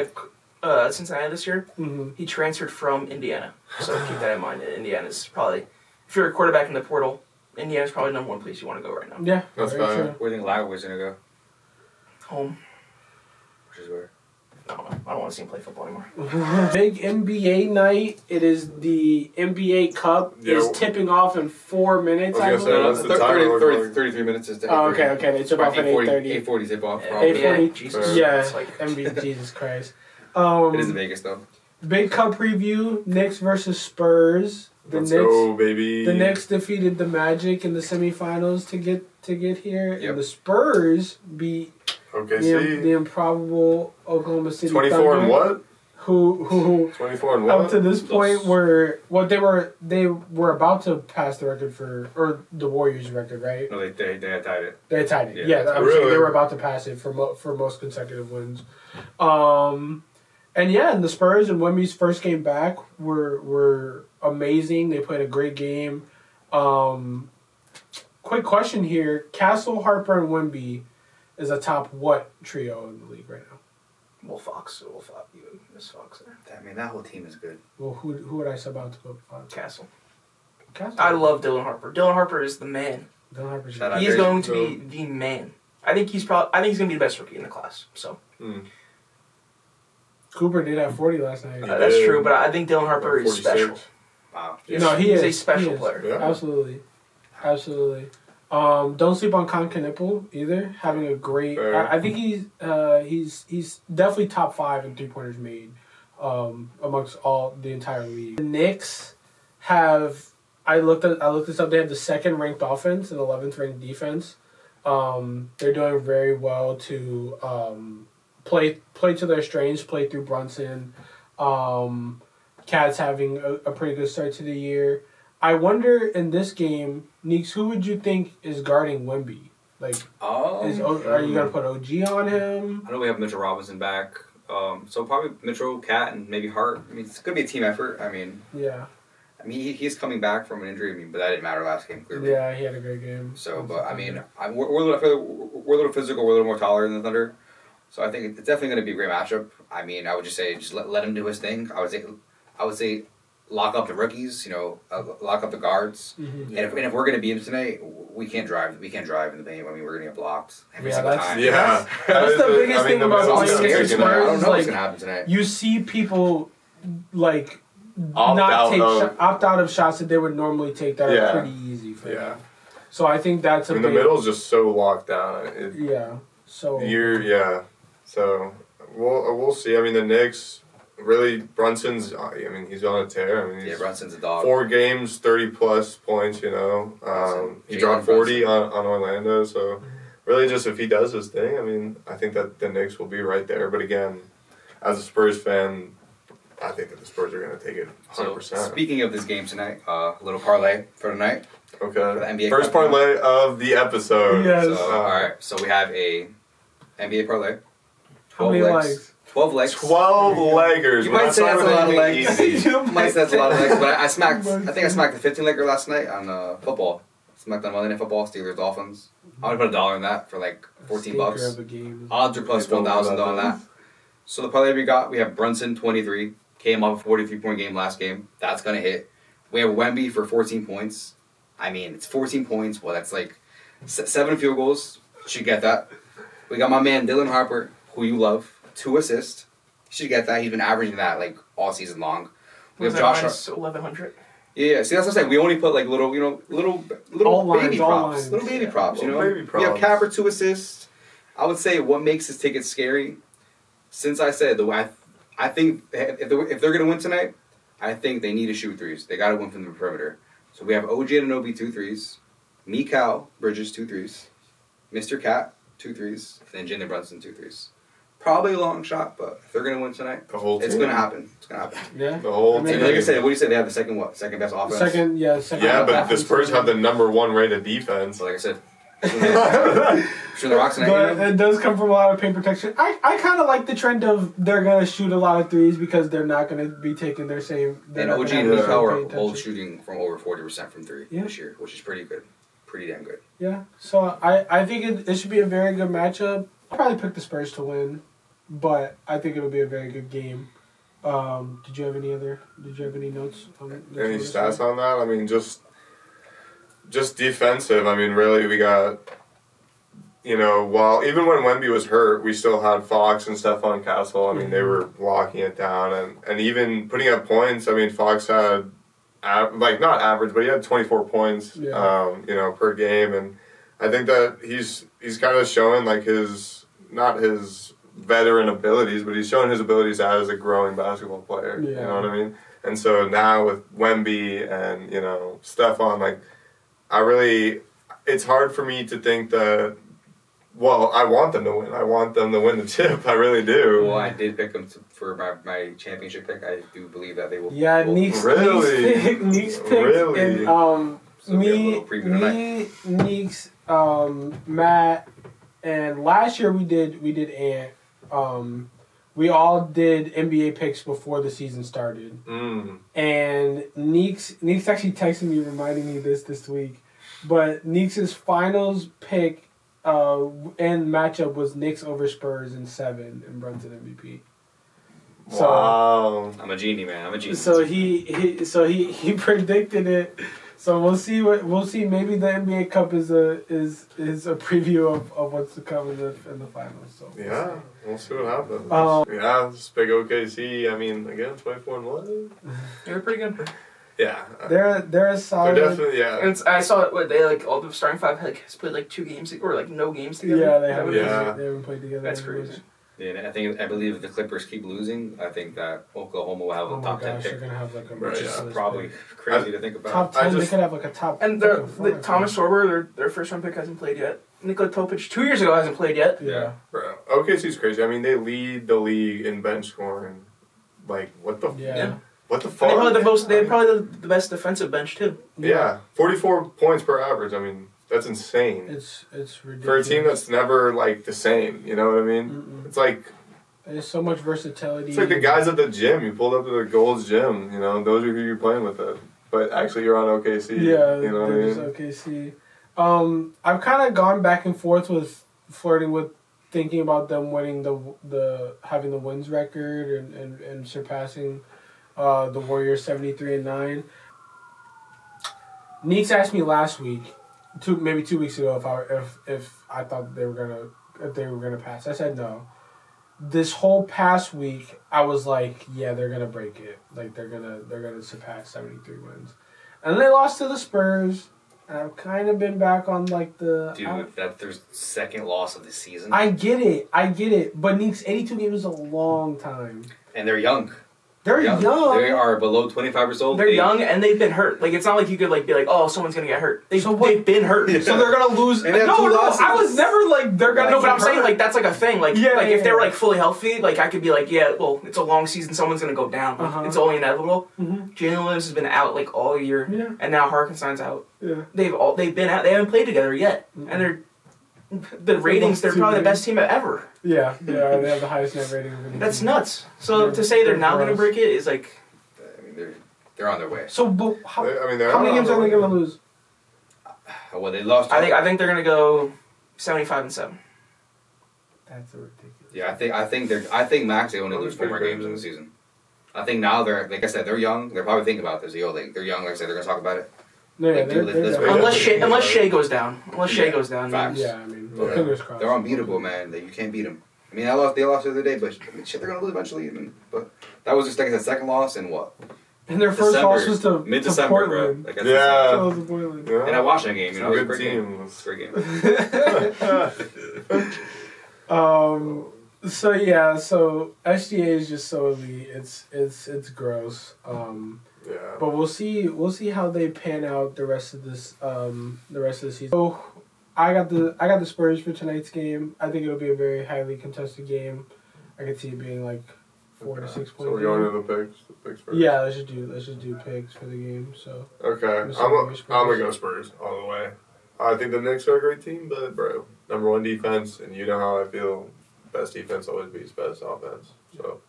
at Cincinnati this year. Mm-hmm. He transferred from Indiana. So keep that in mind. Indiana's probably, if you're a quarterback in the portal, Indiana's probably the number one place you want to go right now. Yeah, That's very fine. true. Where do you think Lagway's gonna go? Home. Which is where? I don't know. I don't want to see him play football anymore. Big NBA night. It is the NBA Cup. Yeah. Is tipping off in 4 minutes. I I was gonna say, believe. what's the timer look like? 33 minutes is Oh, okay. It's about 8:30. 8:40 tip off. Eight Probably. forty. Yeah, Jesus. Yeah, It's like, NBA. Jesus Christ. It is in Vegas though. Big Cup preview. Knicks versus Spurs. The Let's Knicks. go, baby. The Knicks defeated the Magic in the semifinals to get here, Yep. and the Spurs beat the OKC. improbable Oklahoma City 24 Thunder, and what? Who 24 and what? up to this point were they were about to pass the record or the Warriors record, right? No, they had tied it. They had tied it. Yeah, Yeah, that's I'm saying they really- were about to pass it for most consecutive wins. And the Spurs and Wemby's first game back were amazing. They played a great game. Quick question here: Castle, Harper, and Wemby is a top what trio in the league right now? Will Fox. You would miss Fox there. I mean, that whole team is good. Well, who would I sub out to go five? Castle. Castle. I love Dylan Harper. Dylan Harper is the man. Dylan Harper's Shout out. He is Great. going to be the man. I think he's going to be the best rookie in the class. So Cooper did have 40 last night. He that's did. true, but I think Dylan Harper is 46. special. Wow. No, He's is. a special He is. player. Yeah. Absolutely. Don't sleep on Con Knipple either. Having a great. Fair. I think he's definitely top 5 in 3-pointers made amongst the entire league. The Knicks have. I looked this up. They have the 2nd ranked offense and 11th ranked defense. They're doing very well to play to their strengths. Play through Brunson. Cats having a pretty good start to the year. I wonder in this game, Neeks, who would you think is guarding Wemby? Like, are you gonna put OG on him? I know we have Mitchell Robinson back. So probably Mitchell, Cat, and maybe Hart. I mean, it's gonna be a team effort. I mean, Yeah, he's coming back from an injury. But that didn't matter last game clearly. yeah, he had a great game. So, but I mean, we're a little physical. We're a little more tolerant than the Thunder. So I think it's definitely going to be a great matchup. I mean, I would just say let him do his thing. I would say lock up the rookies. Lock up the guards. Mm-hmm. And if we're going to beat them tonight, we can't drive. We can't drive in the paint. I mean, we're going to get blocked every Yeah, single that's- time. Yeah. That's the biggest thing about It's playing scary against tonight. I don't Spurs. know what's Like, going to happen tonight. you see people like Opt opt out of shots that they would normally take that Yeah. are pretty easy for Yeah. them. So I think that's I a mean, the big, middle's just so locked down. Yeah. So So we'll see. I mean, the Knicks really Brunson's. I mean, he's on a tear. I mean, Yeah, he's Brunson's a dog. 4 games, 30+ points. He Jalen dropped 40 on Orlando. So really, just if he does his thing, I mean, I think that the Knicks will be right there. But again, as a Spurs fan, I think that the Spurs are going to take it 100%. So speaking of this game tonight, a little parlay for tonight. For the Okay. NBA First Cup. parlay of the episode. Yes. So, all right. So we have a NBA parlay. how many legs? 12 legs. 12 leggers. You We're might not say that's talking a lot of anything legs. easy. Might say that's a lot of legs, but I think I smacked the 15 legger last night on football. Something like that Monday Night Football, Steelers Dolphins. I would put $1 on that for like $14. Stinker of a game. Odds are plus 1,000 on that. So the parlay we have Brunson 23, came off a 43-point game last game. That's gonna hit. We have Wemby for 14 points. I mean, it's 14 points. Well, that's like 7 field goals. Should get that. We got my man Dylan Harper, who you love, 2 assists. Should get that. He's been averaging that like all season long. We have Josh. 1100. Yeah, see that's what I'm saying. We only put like little baby props, little baby props. You know, baby we have props. Capper 2 assists. I would say what makes this ticket scary. Since I said I think if they're gonna win tonight, I think they need to shoot threes. They got to win from the perimeter. So we have OG Anunoby 2 threes, Mikal Bridges 2 threes, Mr. Cat 2 threes, and then Jalen Brunson 2 threes. Probably a long shot, but if they're gonna win tonight, it's gonna happen. It's gonna happen. Yeah. The whole I mean, team. Like I said, what do you say? They have the second best offense. Second. Yeah, but the Spurs have the number 1 rated defense. So like I said, shooting the rocks tonight. But You know? it does come from a lot of paint protection. I kind of like the trend of they're gonna shoot a lot of threes because they're not gonna be taking their same. And OG and Mikal are both shooting from over 40% from 3 this year, which is pretty good, pretty damn good. Yeah, so I think it should be a very good matchup. I'll probably pick the Spurs to win, but I think it'll be a very good game. Did you have any notes on it? Any stats on that? I mean, just defensive. I mean, really, we got, while even when Wemby was hurt, we still had Fox and Stephon Castle. I mean, they were locking it down, and even putting up points. I mean, Fox had, not average, but he had 24 points, per game, and I think that he's kind of showing like not his veteran abilities, but he's showing his abilities as a growing basketball player. Yeah. You know what I mean? And so now with Wemby and Stephon, it's hard for me to think that. Well, I want them to win. I want them to win the chip. I really do. Well, I did pick them for my championship pick. I do believe that they will. Yeah, Neek's pick, Really? and So we have a little preview tonight. Neek's, Matt, and last year we did Ant. We all did NBA picks before the season started. And Neek's actually texted me reminding me this week. But Neek's finals pick and matchup was Knicks over Spurs in 7 and Brunson MVP. So, wow. I'm a genie, man. I'm a genie. So he predicted it. So we'll see. Maybe the NBA Cup is a preview of what's to come in the finals. So Yeah, we'll see what happens. This big OKC. I mean, again, 24-1. They're pretty good. Yeah, they're a solid. they're definitely And I saw they all the starting 5 has played like 2 games or like no games together. Yeah, they haven't. Yeah. They haven't played together. That's very crazy. much. Yeah, and I believe if the Clippers keep losing, I think that Oklahoma will have Oh a my top 10 gosh, pick, they're gonna have like a Right, which yeah. is probably crazy to think about. top 10. I They could have like a top. And fucking 5, Thomas Sorber, their first round pick hasn't played yet. Nikola Topic 2 years ago hasn't played yet. Yeah. Bro, OKC's crazy. I mean, they lead the league in bench scoring. Like, what the? Yeah. What the And fuck? they have probably the best defensive bench too. Yeah, 44 points per average. I mean, that's insane. It's ridiculous. For a team that's never the same. You know what I mean? Mm-mm. It's like There's so much versatility. the guys at the gym. You pulled up to the Gold's gym. Those are who you're playing with. But actually, you're on OKC. Yeah, you know what I they're mean? just OKC. I've kind of gone back and forth with flirting with thinking about them winning the having the wins record and surpassing the Warriors 73-9. Neeks asked me last week, maybe 2 weeks ago, if I thought they were gonna pass. I said no. This whole past week, I was like, yeah, they're gonna break it. Like they're gonna surpass 73 wins, and they lost to the Spurs. And I've kind of been back on Dude, that's their second loss of the season. I get it. But Neeks 82 games is a long time. And they're young. They're young. They are below 25 years old. They're young and they've been hurt. Like it's not like you could be like, oh, someone's gonna get hurt. They've been hurt. Yeah. So they're gonna lose. And they have 2 losses. I was never they're gonna. No, but I'm get saying hurt. that's like a thing. If they were fully healthy, I could be like, yeah, well, it's a long season. Someone's gonna go down. It's only inevitable. Jalen Williams has been out all year, and now Harkenstein's out. Yeah. They've been out. They haven't played together yet, and the ratings. They're probably the best team ever. Yeah, they are. They have the highest net rating of any That's team. nuts. So to say they're not gonna break it is like. I mean, they're on their way. So, but how They're many games are they gonna lose? Well, they lost. I think they're gonna go 75-7. That's ridiculous. Yeah, I think max they only lose 4 more games in the season. I think now they're, like I said, they're young. They're probably thinking about this. They're young. Like I said, they're gonna talk about it. No, yeah, Like, dude, let's definitely- Unless Shea goes down. Then- Facts. Yeah, I mean, Yeah. fingers crossed. They're unbeatable, man. You can't beat them. I mean, they lost the other day, but I mean, shit, they're gonna lose eventually. I mean, but that was just like I said, second loss in what? And their first December. loss was to Mid-December, bro. Portland. Like, that's Yeah. That was to Portland. Yeah. And I watched that game. You know, it was a Good great game. team. It's a great game. So yeah, so SGA is just so elite. It's gross. Yeah. But we'll see how they pan out the rest of the season. So I got the Spurs for tonight's game. I think it'll be a very highly contested game. I could see it being like 4 to 6 points. So we're going to the picks first. Yeah, let's just do picks for the game. So Okay, I'm gonna go Spurs all the way. I think the Knicks are a great team, but bro, number one defense, and you know how I feel. Best defense always beats best offense. So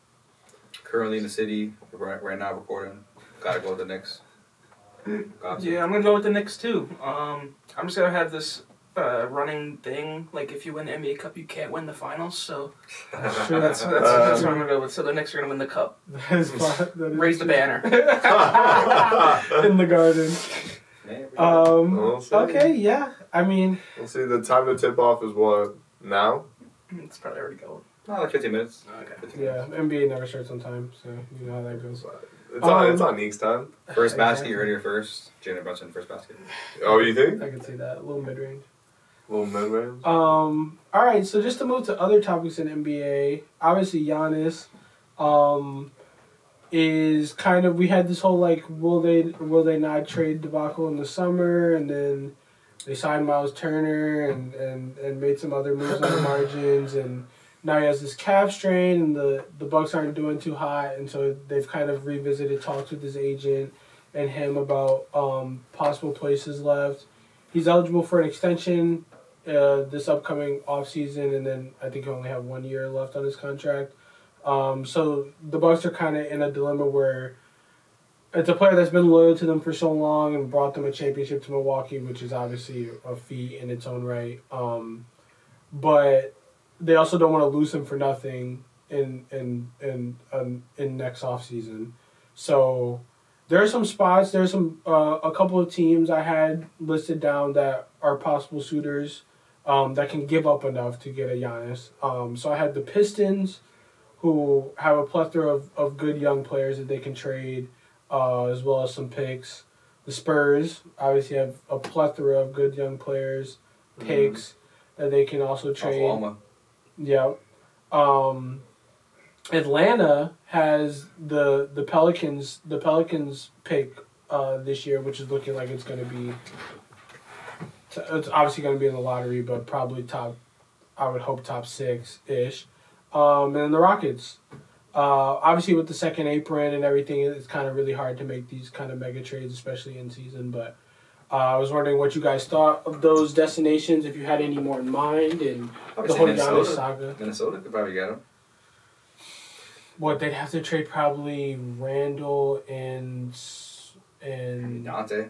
Currently in the city, right now recording. Gotta go with the Knicks. Yeah, I'm gonna go with the Knicks too. I'm just gonna have this running thing. Like if you win the NBA Cup, you can't win the finals. So that's what I'm gonna go with. So the Knicks are gonna win the cup. that is fun. That is Raise the true. banner. In the garden. We'll see. Okay, yeah. I mean, We'll see. The time to tip off is what now? It's probably already going. No, like 15 minutes. Okay. 15 yeah, minutes. NBA never starts on time, so you know how that goes. It's on Neek's time. First basket, Exactly. you heard it here first. Jalen Brunson, first basket. Oh, you think? I could see that. A little mid range. Little mid range. All right, so just to move to other topics in NBA, obviously Giannis is kind of, we had this whole like will they not trade debacle in the summer, and then they signed Miles Turner and made some other moves on the margins, and now he has this calf strain, and the Bucks aren't doing too hot, and so they've kind of revisited talks with his agent and him about possible places left. He's eligible for an extension this upcoming offseason, and then I think he only have 1 year left on his contract. So the Bucks are kind of in a dilemma where it's a player that's been loyal to them for so long and brought them a championship to Milwaukee, which is obviously a feat in its own right. But they also don't want to lose him for nothing in next offseason. So there are some spots. There's a couple of teams I had listed down that are possible suitors that can give up enough to get a Giannis. So I had the Pistons, who have a plethora of good young players that they can trade, as well as some picks. The Spurs obviously have a plethora of good young players, picks that they can also trade. Oklahoma. Yeah. Atlanta has the Pelicans pick this year, which is looking like it's going to be. It's obviously going to be in the lottery, but probably top. I would hope top 6-ish. And then the Rockets. Obviously, with the second apron and everything, it's kind of really hard to make these kind of mega trades, especially in season. But I was wondering what you guys thought of those destinations, if you had any more in mind, and Probably the say whole Minnesota. Giannis saga. Minnesota could probably get him. What, they'd have to trade probably Randall and Dante.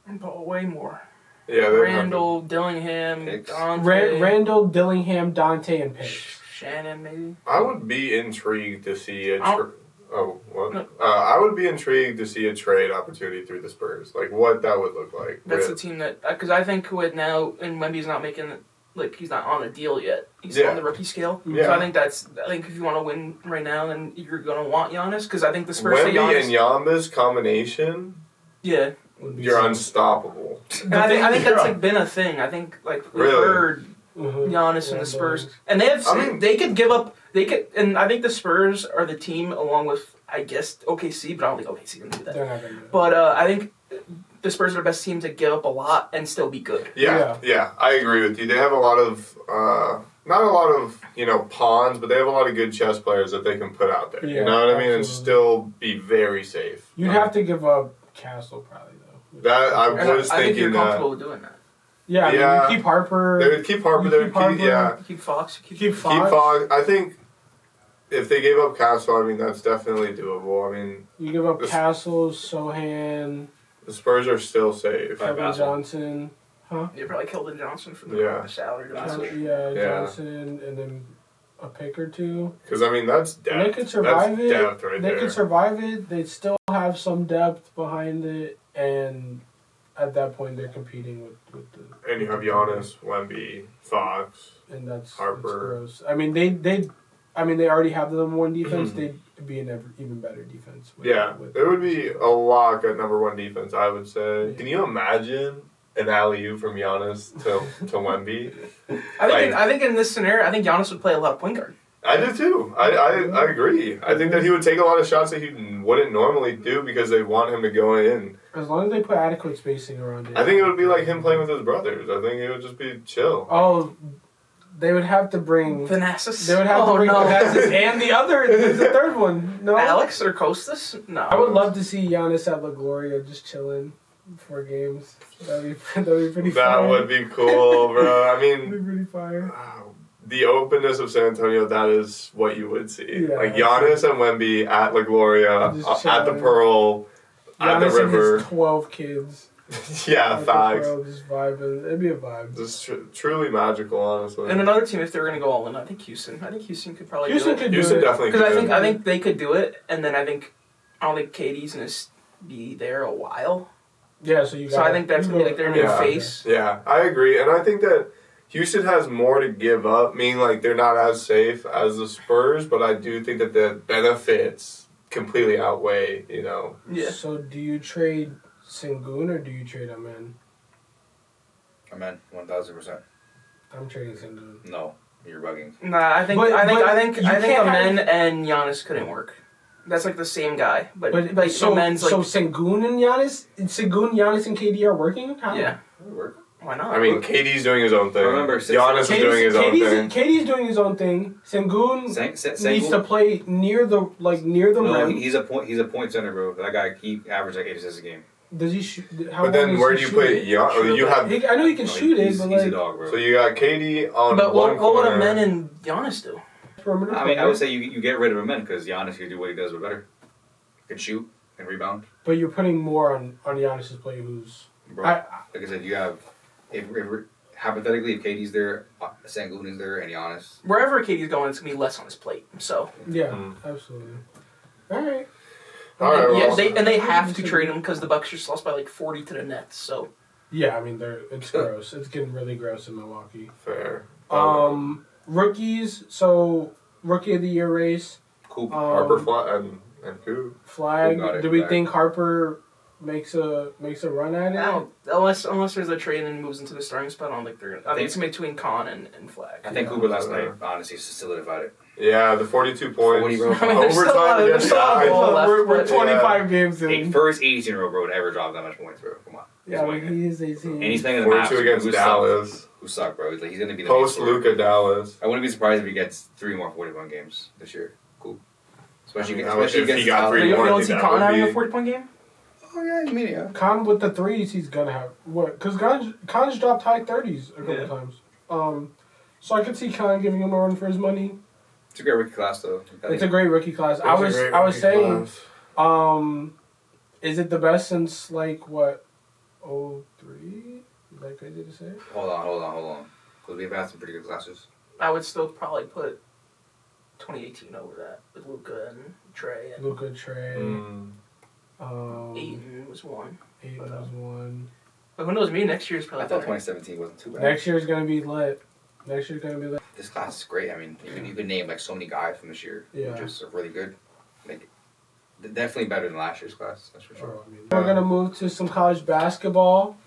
But way more. Yeah, they're Randall, Dillingham, Picks. Dante, Randall, Dillingham, Dante, and Picks. Shannon, maybe. I would be intrigued to see a. I'll- what? No. I would be intrigued to see a trade opportunity through the Spurs, like what that would look like. That's the With- team that, because I think with now, and Wemby's not making, like, he's not on a deal yet. He's Yeah. on the rookie scale. Yeah. So I think if you want to win right now, then you're going to want Giannis, because I think the Spurs say Wemby Giannis. and Yamba's combination, Yeah. you're unstoppable. And I think that's, like, been a thing. I think, like, we've Really? heard Giannis and the Spurs. And they have, I mean- they could give up, and I think the Spurs are the team along with, I guess, OKC, but I don't think OKC can do that. They're not going to do it. But I think the Spurs are the best team to give up a lot and still be good. Yeah, I agree with you. They have a lot of, not a lot of, pawns, but they have a lot of good chess players that they can put out there. Yeah, You know what I mean? And absolutely. still be very safe. You'd have to give up Castle, probably, though. That I And was I think you're thinking comfortable that with doing that. Yeah, I mean, Yeah. you keep Harper. they would keep Harper. You They would keep Harper. keep, yeah, You keep Fox. You keep keep Fox. Fogg. I think if they gave up Castle, I mean that's definitely doable. I mean You give up This- Castle, Sohan, the Spurs are still safe. Right. Kevin Vassell. Johnson. Huh? Yeah, probably Keldon Johnson for Yeah. the salary. Johnson. Yeah, Yeah. Johnson, and then a pick or two. Because, I mean, that's depth. And they could survive that's it. depth right They there. could survive it. They'd still have some depth behind it, and at that point, they're competing with the. And you have Giannis, Wemby, Fox. And that's Harper. That's gross. I mean, they already have the number one defense. They'd be an even better defense. Yeah, it would be a lock at number one defense, I would say. Can you imagine an alley-oop from Giannis to Wemby? I think in this scenario, I think Giannis would play a lot of point guard. I do too. I agree. I think that he would take a lot of shots that he wouldn't normally do because they want him to go in. As long as they put adequate spacing around it. I think it would be like him playing with his brothers. I think it would just be chill. Oh, they would have to bring. Thanasis. They would have to bring Thanasis and the other. There's the third one. No. Alex or Kostas? No. I would love to see Giannis at La Gloria just chilling before games. That'd be pretty That fire. would be cool, bro. I That'd mean, be pretty fire. the openness of San Antonio, that is what you would see. Yeah, like Giannis and Wemby at La Gloria, Just at the chilling. Pearl, at the Giannis and river. his 12 kids. Yeah, At the facts. Pearl, just vibing. It'd be a vibe. Just truly magical, honestly. And another team, if they were going to go all in, I think Houston. I think Houston could probably Houston do it. could do Houston it. definitely Because could. I think they could do it, and then I don't think KD's going to be there a while. Yeah, so you got. So I think that's going to be like their new Yeah. face. Yeah, I agree. And I think that Houston has more to give up, meaning like they're not as safe as the Spurs, but I do think that the benefits completely outweigh, Yeah. So do you trade Sengun or do you trade Amen? Amen. 1,000%. I'm trading Sengun. No, you're bugging. Nah, I think But you can't Amen and Giannis couldn't work. That's like the same guy, but so Amen's like Sengun and Giannis, Giannis and KD are working. How? yeah. That would work. Why not? I mean, KD's doing his own thing. Remember, Giannis is doing his own thing. KD's doing his own thing. Sengun needs to play near the No, rim. he's a point center, bro. That guy, he averaged like 8 assists a game. Does he shoot? But then where do you put Giannis? You have I know he can No, shoot it, he's but a like dog, bro. so you got KD on but one what would corner. Amen and Giannis do? perimeter. I mean, I would say you get rid of Amen because Giannis can do what he does, but better. Can shoot and rebound. But you're putting more on Giannis's play, who's Bro, like I said, you have if hypothetically if KD's there, Sengun is there, and Giannis. Wherever KD's going, it's gonna be less on his plate. So yeah, absolutely. All right. All right, yeah, well, they have to trade him because the Bucks just lost by like 40 to the Nets. So Yeah, I mean, it's gross. It's getting really gross in Milwaukee. fair. Rookies. So rookie of the year race. Cool. Harper Flat and Coop. Flag. Who got it? Do we Flag. think Harper makes a run at it? now, unless there's a trade and he moves into the starting spot, I don't think they're gonna. I think it's between Khan and Flag. I think Hoover last night honestly solidified it. Yeah, the 42 points. 40, bro. I mean, there's still a lot Overtime of- against there's still a lot of that. ball left, we're but- 25 games in. First 18 year old bro to ever drop that much points, bro. Come on. Yeah, I mean, he is 18. And he's playing in the 42 Mavs, against who Dallas. Who suck, bro? He's gonna be the Post main scorer. Luka Dallas. I wouldn't be surprised if he gets 3 more 41 games this year. Cool. Especially, I mean, especially if against he got Dallas. 3 You more, I don't think see that Khan would having a be- 40-point game? Oh yeah, you mean yeah. Con with the threes, he's gonna have what? Because Con's dropped high 30s a couple times. So I could see Con giving him a run for his money. It's a great rookie class though. It's a great rookie class. I was saying, is it the best since like what? 03? Is that crazy to say? Hold on. Because we've had some pretty good classes. I would still probably put 2018 over that with Luka and Trey and Luka, Trey, Ayton was one. Ayton was one. But who knows? Maybe next year's probably I thought better. 2017 wasn't too bad. Next year's gonna be lit. This class is great. I mean, you could name like so many guys from this year, Yeah. which is really good. Like, definitely better than last year's class. That's for sure. We're gonna move to some college basketball.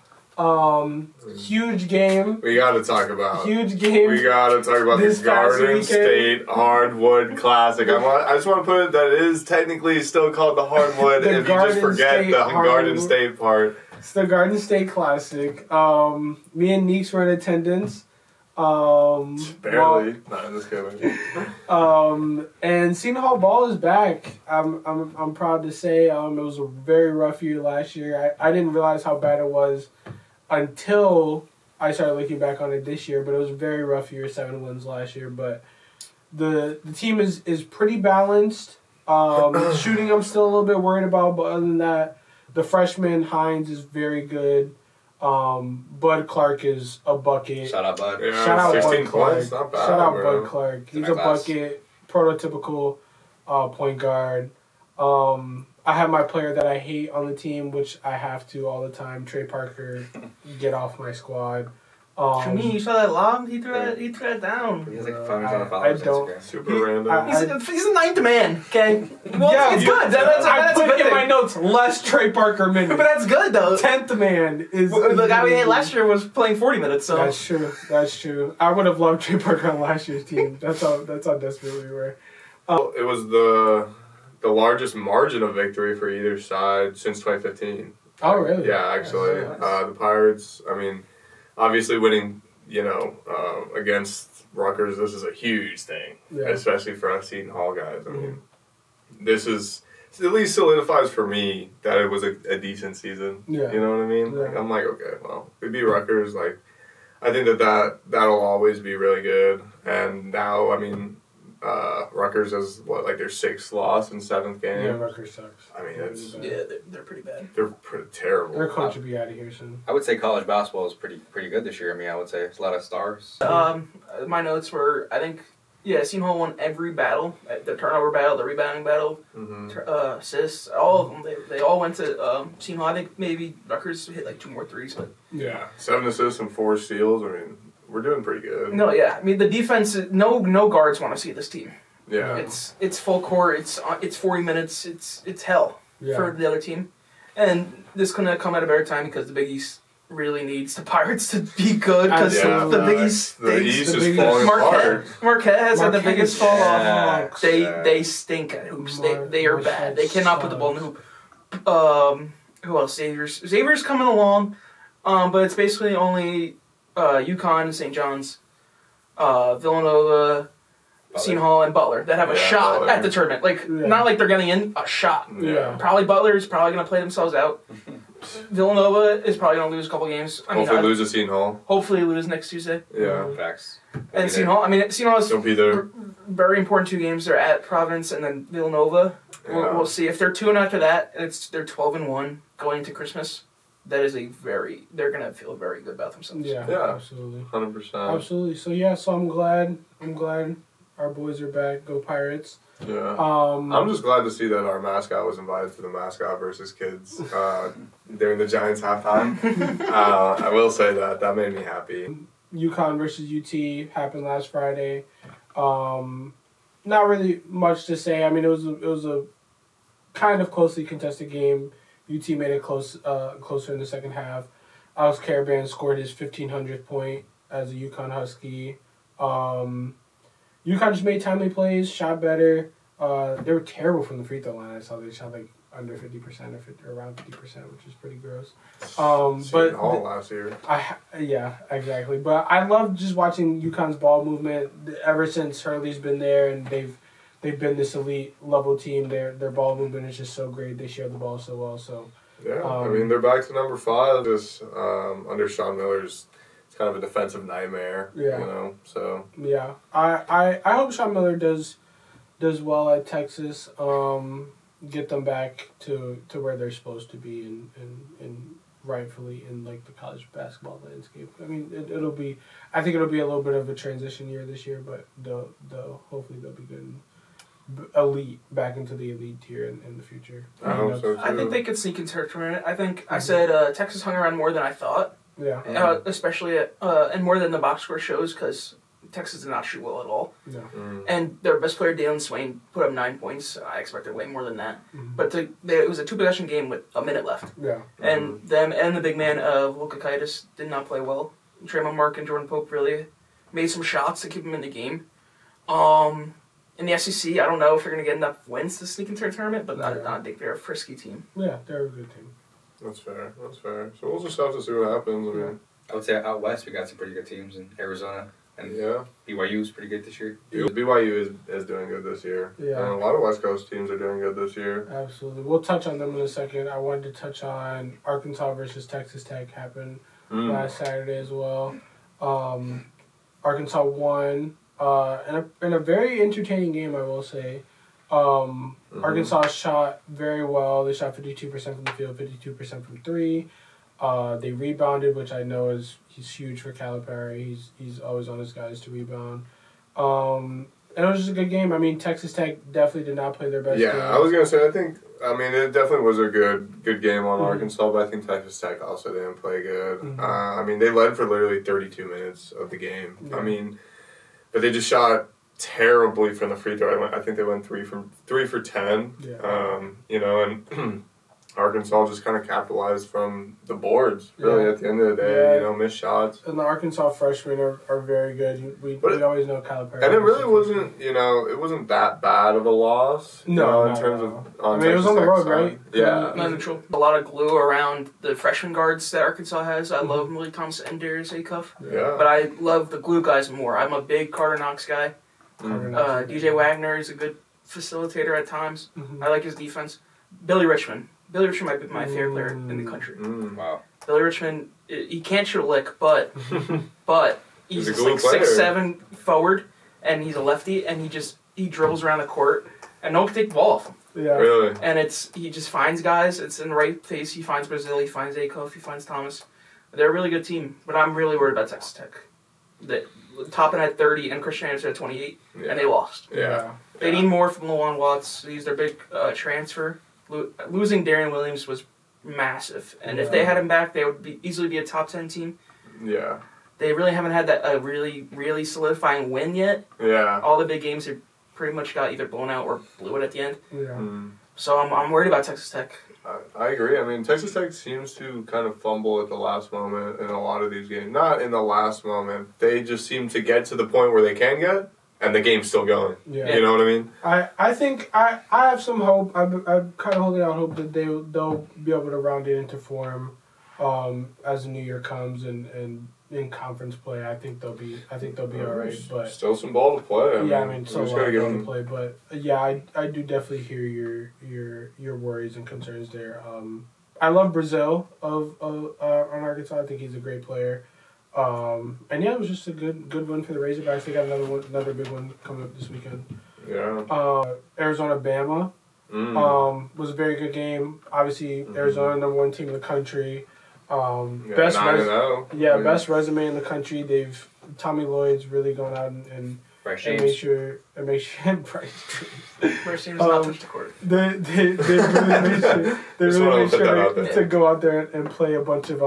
Huge game. We gotta talk about. Huge game. We gotta talk about This the past Garden weekend. State Hardwood Classic. I just want to put it that it is technically still called the Hardwood. The if you just Garden forget State the Garden Hardwood. State part. It's the Garden State Classic. Me and Neeks were in attendance. Barely. Not just kidding. And Seton Hall ball is back. I'm proud to say. It was a very rough year last year. I didn't realize how bad it was until I started looking back on it this year. But it was a very rough year. 7 wins last year. But the team is pretty balanced. Shooting, I'm still a little bit worried about. But other than that, the freshman Hines is very good. Bud Clark is a bucket. Shout out, Bud. Yeah, Shout out 16 Bud Clark. points, not bad. Shout out bro. Bud Clark. He's my a class. bucket, prototypical point guard. I have my player that I hate on the team, which I have to all the time. Trey Parker, get off my squad. To me, you saw that lob? He threw that down. He has like 500 I followers on don't- Instagram. Super random. He's a ninth man, okay? Well, Yeah, it's you- good. That's I a put good in my thing. notes less Trey Parker minutes. But that's good, though. 10th man is. The guy we had last year was playing 40 minutes, so. That's true. That's true. I would have loved Trey Parker on last year's team. That's how desperate we were. It was the largest margin of victory for either side since 2015. Oh, really? Yeah, actually. That's nice. The Pirates, I mean, obviously winning, against Rutgers, this is a huge thing, Yeah. especially for us Seton Hall guys. I mean, this is, at least solidifies for me that it was a decent season. Yeah. You know what I mean? Yeah. Like, I'm like, okay, well, we beat Rutgers. Like, I think that'll always be really good. And now, I mean, Rutgers is their 6th loss in 7th game. Yeah, Rutgers sucks. I mean, it's Yeah, they're pretty bad. they're pretty terrible. Their coach will be out of here soon. I would say college basketball is pretty good this year. I mean, I would say it's a lot of stars. My notes were, I think, Seton Hall won every battle. The turnover battle, the rebounding battle, Mm-hmm. assists, all of them. They all went to Seton Hall. I think maybe Rutgers hit like 2 more threes, but. Yeah, 7 assists and 4 steals. I mean, we're doing pretty good. No, yeah. I mean, the defense, no guards want to see this team. Yeah. It's full court. It's 40 minutes. It's hell Yeah. for the other team, and this couldn't have come at a better time because the Big East really needs the Pirates to be good because Yeah. the Big East The stinks. East The is Big falling East. apart. Marquette has had the Marquette biggest is fall off. sucks. They stink at hoops. They are bad. They cannot put the ball in the hoop. Who else? Xavier's coming along, but it's basically only UConn, St. John's, Villanova, Seton Hall, and Butler that have a Yeah, shot Butler. at the tournament. Like Yeah. not like they're getting in, a shot. Yeah. Probably Butler's probably gonna play themselves out. Villanova is probably gonna lose a couple games. I mean, Hopefully lose to Seton Hall. hopefully lose next Tuesday. Yeah. Facts. And Seton Hall, Seton Hall is Don't be there. very important 2 games. They're at Providence and then Villanova. Yeah. We'll see if they're 2-0 after that, and they're 12-1 going into Christmas. That is they're gonna feel very good about themselves. Yeah, Yeah. absolutely. 100%. Absolutely. So I'm glad our boys are back. Go Pirates. Yeah. Um, I'm just glad to see that our mascot was invited to the mascot versus kids during the Giants halftime. I will say that made me happy. UConn versus UT happened last Friday. Not really much to say. I mean, it was a kind of closely contested game. UT made it closer in the second half. Alex Caravan scored his 1,500th point as a UConn Husky. UConn just made timely plays, shot better. They were terrible from the free throw line. I saw they shot like under 50% or around 50%, which is pretty gross. Seton Hall last year. Yeah, exactly. But I love just watching UConn's ball movement ever since Hurley's been there, and they've been this elite level team. Their ball movement is just so great. They share the ball so well. So Yeah, I mean, they're back to number 5. Just under Sean Miller's, it's kind of a defensive nightmare. Yeah. You know, so. yeah, I hope Sean Miller does well at Texas. Get them back to where they're supposed to be and rightfully in like the college basketball landscape. I mean, I think it'll be a little bit of a transition year this year, but hopefully they'll be good and elite back into the elite tier in the future. I hope so too. I think they could sneak into her tournament. I think I said Texas hung around more than I thought, Yeah. especially and more than the box score shows because Texas did not shoot well at all. No. And their best player, Dalen Swain, put up 9 points. I expected way more than that. Mhm. But it was a 2-possession game with a minute left. Yeah. And them and the big man of Lukakaitis did not play well. Draymond Mark and Jordan Pope really made some shots to keep him in the game. In the SEC, I don't know if they're going to get enough wins to sneak into a tournament, but I think they're a frisky team. Yeah, they're a good team. That's fair. So we'll just have to see what happens. I mean, I would say out west we got some pretty good teams in Arizona, and yeah. BYU is pretty good this year. BYU is doing good this year. Yeah. And a lot of West Coast teams are doing good this year. Absolutely. We'll touch on them in a second. I wanted to touch on Arkansas versus Texas Tech happened last Saturday as well. Arkansas won in a very entertaining game, I will say. Arkansas shot very well. They shot 52% from the field, 52% from 3. They rebounded, which I know he's huge for Calipari. He's always on his guys to rebound. And it was just a good game. I mean, Texas Tech definitely did not play their best game. I was gonna say it definitely was a good game on Arkansas, but I think Texas Tech also didn't play good. They led for literally 32 minutes of the game. Yeah. But they just shot terribly from the free throw. I think they went 3 for 10. Yeah. And Arkansas just kind of capitalized from the boards. Really, at the end of the day, missed shots. And the Arkansas freshmen are very good. We always know Calipari. And it really wasn't, it wasn't that bad of a loss. No, in terms of. It was on the road, right? Yeah. Not neutral. A lot of glue around the freshman guards that Arkansas has. I love Malik Thomas and Darius Acuff. Yeah. But I love the glue guys more. I'm a big Carter Knox guy. DJ Wagner is a good facilitator at times. I like his defense. Billy Richmond. Billy Richmond might be my favorite player in the country. Wow. Billy Richmond, he can't shoot a lick, but he's just like player. 6'7" forward, and he's a lefty, and he dribbles around the court, and no one can take the ball off him. Yeah. Really? And he just finds guys. It's in the right place. He finds Brazil. He finds Acuff. He finds Thomas. They're a really good team, but I'm really worried about Texas Tech. They topping at 30 and Christian Anderson at 28, and they lost. Yeah. They need more from Lawan Watts. He's their big transfer. Losing Darian Williams was massive, and if they had him back, they would easily be a top 10 team. Yeah. They really haven't had that really, really solidifying win yet. Yeah. All the big games they pretty much got either blown out or blew it at the end. Yeah. So I'm worried about Texas Tech. I agree. Texas Tech seems to kind of fumble at the last moment in a lot of these games. Not in the last moment. They just seem to get to the point where they can get, and the game's still going. Yeah. You know what I mean? I think I have some hope. I'm kind of holding out hope that they'll be able to round it into form as the new year comes and in conference play. I think they'll be all right. But still some ball to play. so a we just lot gotta of give ball to them. play. But I do definitely hear your worries and concerns there. I love Brazil on Arkansas. I think he's a great player. And it was just a good win for the Razorbacks. They got another big one coming up this weekend. Yeah. Arizona Bama was a very good game. Obviously, Arizona #1 team in the country. Best 9-0. best resume in the country. Tommy Lloyd's really going out and Bryce make James. sure Bryce First team does not touch the court. They really made sure Put that out there. to go out there and play a bunch of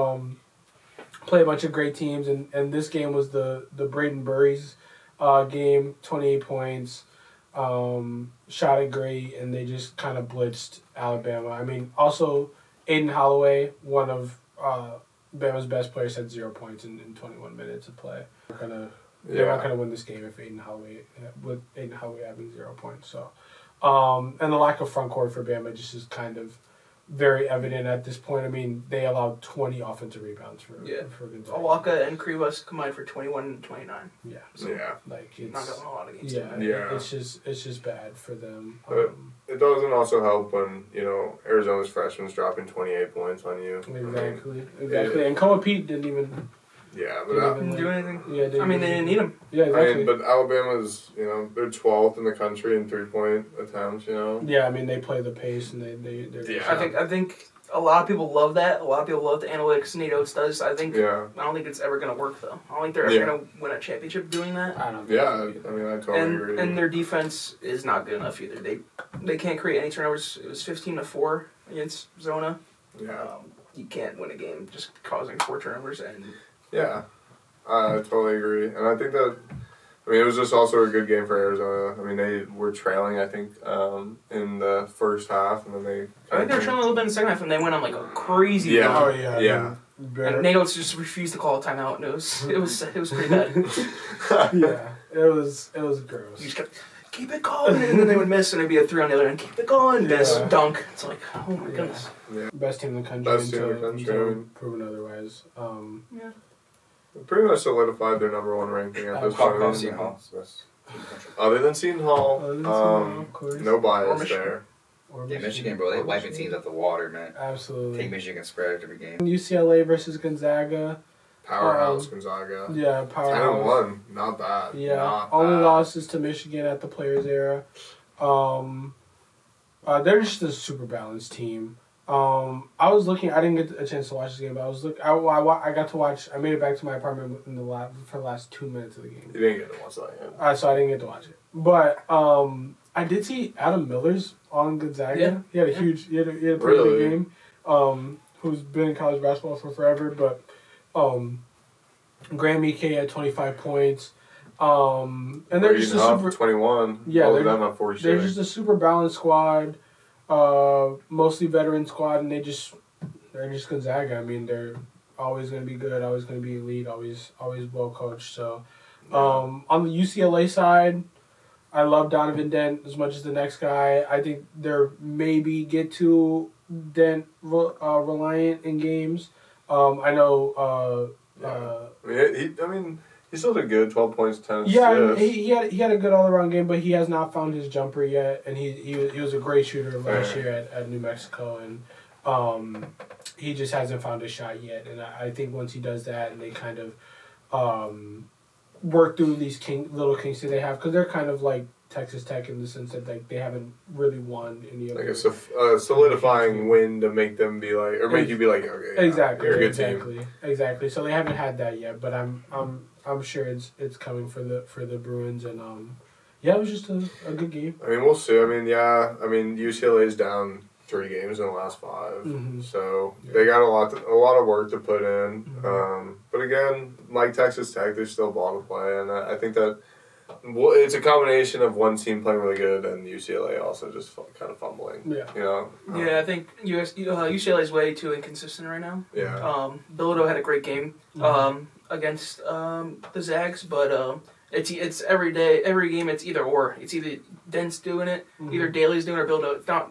great teams, and this game was the Braden Burries game. 28 points, shot it great, and they just kind of blitzed Alabama. Also Aiden Holloway, one of Bama's best players, had 0 points in 21 minutes of play. They're not gonna win this game if Aiden Holloway having 0 points. So, and the lack of front court for Bama just is kind of very evident at this point. They allowed 20 offensive rebounds for Gonzaga. Awaka and Krivas combined for 21 and 29. Yeah. Yeah. It's Not going a lot of games. Yeah. It's just bad for them. It doesn't also help when, Arizona's freshman's dropping 28 points on you. Exactly. And Coa Pete didn't even. Yeah, Didn't do anything. Yeah, they didn't need him. Yeah, exactly. but Alabama's, they're 12th in the country in 3-point attempts, Yeah, they play the pace and they're Yeah. I think a lot of people love that. A lot of people love the analytics Nate Oates does. I don't think it's ever going to work though. I don't think they're ever going to win a championship doing that. I don't I totally agree. And their defense is not good enough either. They can't create any turnovers. It was 15-4 against Zona. Yeah. You can't win a game just causing 4 turnovers and. Yeah, I totally agree. And I think that, it was just also a good game for Arizona. They were trailing, I think, in the first half, and then they... I think they were trailing a little bit in the second half, and they went on a crazy Yeah. run. Oh, yeah. Yeah. And Nate Oates just refused to call a timeout, and it was pretty bad. Yeah, it was gross. You just kept, keep it going, and then they would miss, and it'd be a 3 on the other end, keep it going, miss, dunk. It's like, oh my goodness. Yeah. Best team in the country until proven otherwise. Yeah. Pretty much solidified their -- 1 ranking at this point. Seton Hall. So that's team country. Other than Seton Hall, of course. no bias Or Michigan. there. Yeah, Michigan, bro. They wiping teams out the water, man. Absolutely. Take Michigan spread every game. UCLA versus Gonzaga. Powerhouse Gonzaga. Yeah, powerhouse. 10-1, not bad. Yeah, not only bad. losses to Michigan at the Players era. They're just a super balanced team. I was looking. I didn't get a chance to watch this game, but I was look. I got to watch. I made it back to my apartment for the last 2 minutes of the game. You didn't get to watch that yet. So I didn't get to watch it. But I did see Adam Miller's on Gonzaga. Yeah. He had a huge. He had a pretty Really? good game. Who's been in college basketball for forever, but Graham Ike had 25 points. And they're just a super 21. Yeah, Both they're- of them have 46. they're just a super balanced squad, mostly veteran squad, and they're just Gonzaga. I mean, they're always going to be good, always going to be elite, always well coached. So, on the UCLA side, I love Donovan Dent as much as the next guy. I think they're maybe get to Dent reliant in games. I know. He still did good. 12 points, 10 assists. Yeah, I mean, he had a good all around game, but he has not found his jumper yet, and he was a great shooter last year at New Mexico, and he just hasn't found his shot yet. And I think once he does that, and they kind of work through these little kinks that they have, because they're kind of like Texas Tech in the sense that they haven't really won any of Like a solidifying win to make them be like, or make you be like, okay, yeah, Exactly. you're a good team. Exactly. So they haven't had that yet, but I'm sure it's coming for the Bruins, and yeah, it was just a good game. I mean, we'll see. I mean, UCLA's down 3 games in the last 5, Mhm. so Yeah. they got a lot of work to put in. Mhm. But again, like Texas Tech, there's still ball to play, and I think that it's a combination of one team playing really good and UCLA also just kind of fumbling. Yeah. You know. Yeah, I think UCLA is way too inconsistent right now. Yeah. Bilodeau had a great game against the Zags, but it's every game it's either or. It's either Dent's doing it, either Daly's doing it, or Bilodeau. It's not,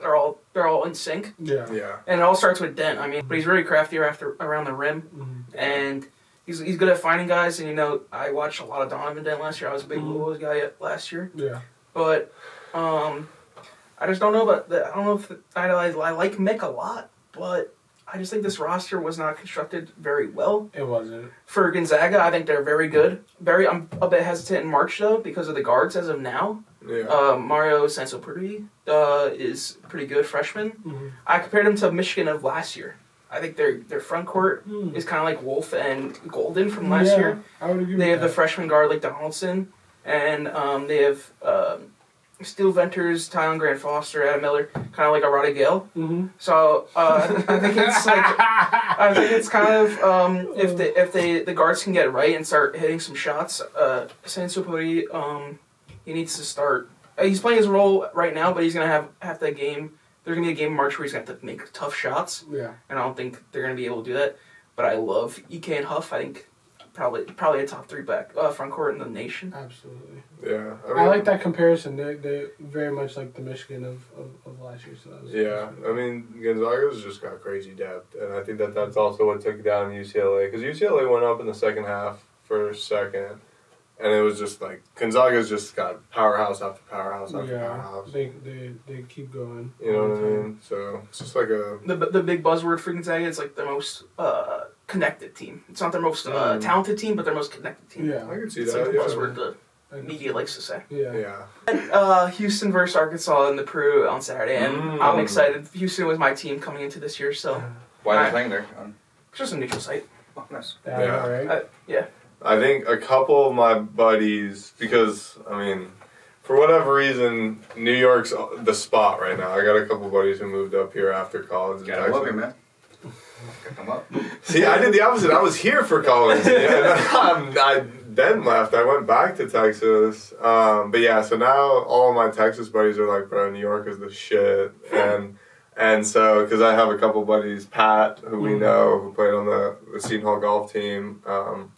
they're all in sync, Yeah. Yeah. and it all starts with Dent. I mean, but he's very crafty around the rim, and he's good at finding guys. And I watched a lot of Donovan Dent last year. I was a big Louisville guy last year, Yeah. but I just don't know about that. I don't know if I like Mick a lot, but I just think this roster was not constructed very well. It wasn't. For Gonzaga, I think they're very good. I'm a bit hesitant in March, though, because of the guards as of now. Yeah. Mario Sansopuri is pretty good freshman. Mhm. I compared him to Michigan of last year. I think their front court is kind of like Wolf and Golden from last year. I would agree They have with the freshman guard like Donaldson, and they have Steel Venters, Tylen Grant Foster, Adam Miller, kind of like a Roddy Gale. Mm-hmm. So I think it's like kind of if the guards can get right and start hitting some shots, Sansopuri he needs to start. He's playing his role right now, but he's gonna have that game. There's gonna be a game in March where he's gonna have to make tough shots, Yeah. and I don't think they're gonna be able to do that. But I love Ike and Huff. I think probably a top 3 front court in the nation. Absolutely. Yeah. I like that comparison. They very much like the Michigan of last year. So that was Yeah, I mean, Gonzaga's just got crazy depth, and I think that's also what took down UCLA, because UCLA went up in the second half for a second, and it was just like, Gonzaga's just got powerhouse after powerhouse after Yeah. powerhouse. They keep going. You know all what I the time. mean? So, it's just like a... The big buzzword for Gonzaga is like the most connected team. It's not their most talented team, but their most connected team. Yeah. I can see It's that, like the yeah. buzzword the media likes to say. Yeah. Yeah. Houston versus Arkansas in the Peru on Saturday, and I'm excited. Houston was my team coming into this year, so Why are they playing there? it's just a neutral site. Oh, nice. Yeah. All right. Yeah. I think a couple of my buddies, because, I mean, for whatever reason, New York's the spot right now. I got a couple buddies who moved up here after college. in Gotta love Texas. it, man. Gotta come up. See, I did the opposite. I was here for college. I then left. I went back to Texas. But yeah, so now all of my Texas buddies are like, bro, New York is the shit. And so, because I have a couple buddies, Pat, who we know, who played on the Seton Hall golf team.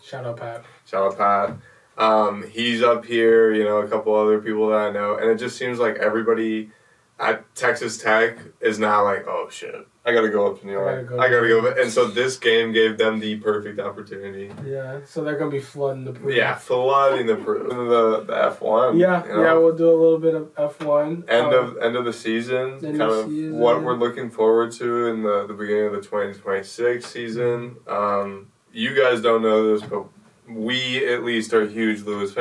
Shout out Pat. Shout out Pat. He's up here, a couple other people that I know. And it just seems like everybody at Texas Tech is now like, oh shit, I gotta go up to New York. I gotta go. And so this game gave them the perfect opportunity. Yeah. So they're gonna be flooding the pool. Yeah, flooding the F1. Yeah. Yeah. We'll do a little bit of F1. End of the season. End Kind of of season. what we're looking forward to in the beginning of the 2026 season. You guys don't know this, but we at least are huge Lewis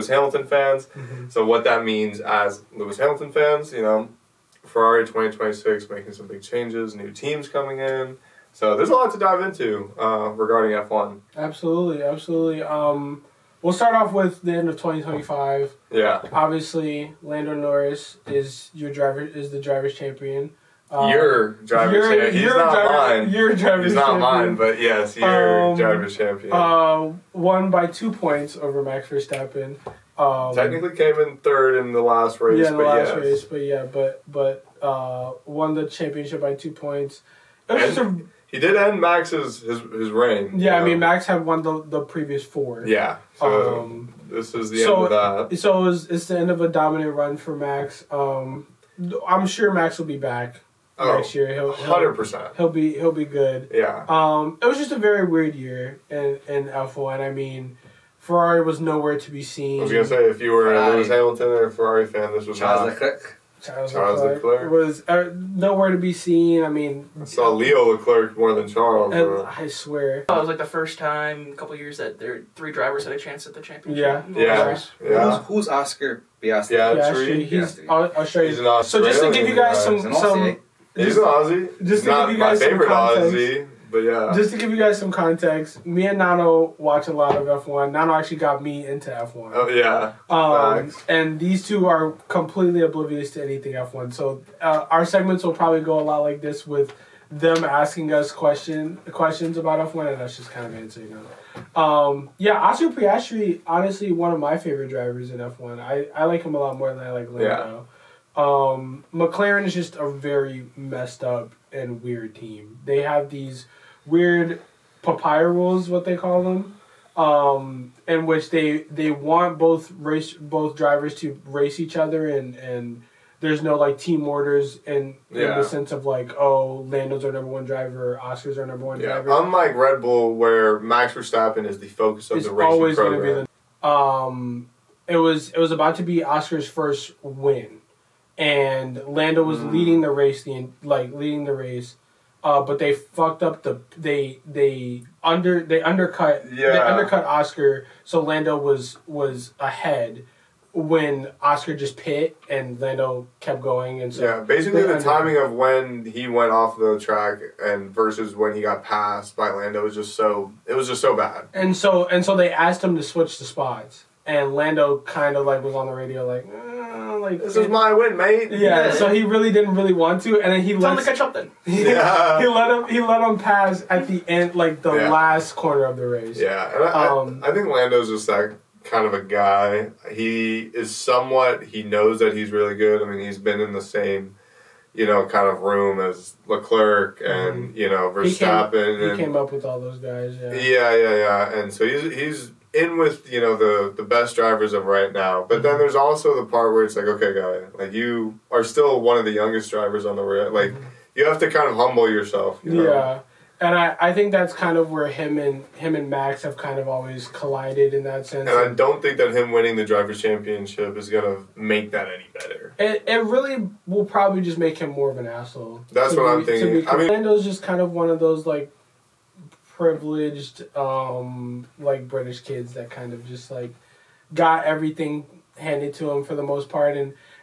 Hamilton fans. Mhm. So what that means as Lewis Hamilton fans, Ferrari 2026 making some big changes, new teams coming in. So there's a lot to dive into regarding F1. Absolutely, absolutely. We'll start off with the end of 2025. Yeah. Obviously, Lando Norris is the driver's champion. Your driver's champion. He's not mine. Your driver's He's champion. not mine, but yes, your driver's champion. Won by 2 points over Max Verstappen. Technically came in third in the last race, Yeah, but won the championship by 2 points. It was just a, he did end Max's his reign. yeah, you I mean, know? Max had won the previous 4. Yeah. So this is the end of that. So it's the end of a dominant run for Max. I'm sure Max will be back next year. 100%. He'll be good. Yeah. It was just a very weird year in F1. I mean, Ferrari was nowhere to be seen. I was gonna say, if you were a Lewis Hamilton or a Ferrari fan, this was Charles not. Leclerc. Charles Leclerc was nowhere to be seen. I mean, I saw Leo Leclerc more than Charles. I swear. It was like the first time in a couple of years that there 3 drivers had a chance at the championship. Yeah. Who's Oscar Piastri? Piastri. I'll show you. He's an Australian. So just to give you guys guy. He's an Aussie. He's an Aussie. Just He's to not give you guys my some favorite context. Aussie, but yeah. Just to give you guys some context, me and Nano watch a lot of F1. Nano actually got me into F1. Oh yeah. And these two are completely oblivious to anything F1. So our segments will probably go a lot like this, with them asking us questions about F1 and us just kind of answering them. Oscar Piastri, honestly, one of my favorite drivers in F1. I like him a lot more than I like Lando. McLaren is just a very messed up and weird team. They have these weird papaya rules, what they call them, in which they want both drivers to race each other, and there's no like team orders in the sense of like, oh, Lando's our number 1 driver, or Oscar's our number 1 driver. Unlike Red Bull, where Max Verstappen is the focus of the racing always program. Going to be it was about to be Oscar's first win, and Lando was leading the race, but they fucked up they undercut Oscar, so Lando was ahead when Oscar just pit and Lando kept going, and so basically the timing of when he went off the track and versus when he got passed by Lando was just so bad. And so they asked him to switch the spots, and Lando kind of like was on the radio like this is my win, mate. Yeah, so he really didn't really want to, and then he Tell him to catch up then. he let him pass at the end, like the last corner of the race. Yeah, and I think Lando's just that kind of a guy. He knows that he's really good. I mean, he's been in the same, kind of room as Leclerc and, Verstappen. He came up with all those guys, Yeah. And so he's in with, the best drivers of right now. But then there's also the part where it's like, okay, guy, like you are still one of the youngest drivers on the road. Like, you have to kind of humble yourself. Yeah. And I think that's kind of where him and Max have kind of always collided in that sense. And I don't think that him winning the Drivers' Championship is going to make that any better. It really will probably just make him more of an asshole. That's what I'm thinking. Lando's just kind of one of those, like, privileged, like, British kids that kind of just, like, got everything handed to him for the most part.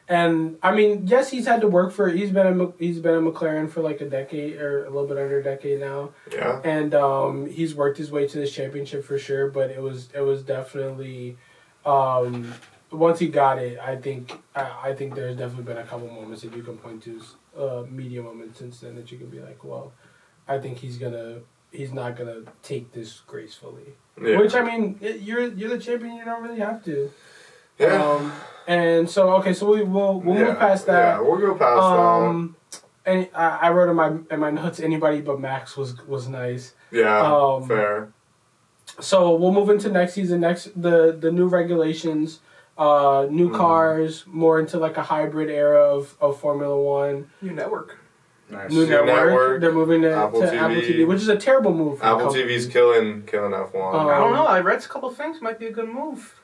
And I mean, yes, he's had to work for. He's been a McLaren for like a decade or a little bit under a decade now. Yeah. And he's worked his way to this championship for sure. But it was definitely, once he got it, I think there's definitely been a couple moments that you can point to, media moments since then that you can be like, well, I think he's not gonna take this gracefully. Yeah. Which, I mean, you're the champion. You don't really have to. Yeah. And so we'll move past that. Yeah, we'll go past that. And I wrote in my notes, anybody but Max was nice. Yeah, fair. So we'll move into next season. The new regulations, new cars, more into like a hybrid era of Formula One. New network. Nice. New network. They're moving to Apple TV, which is a terrible move. For Apple TV's killing F1. I don't know. I read a couple of things. Might be a good move.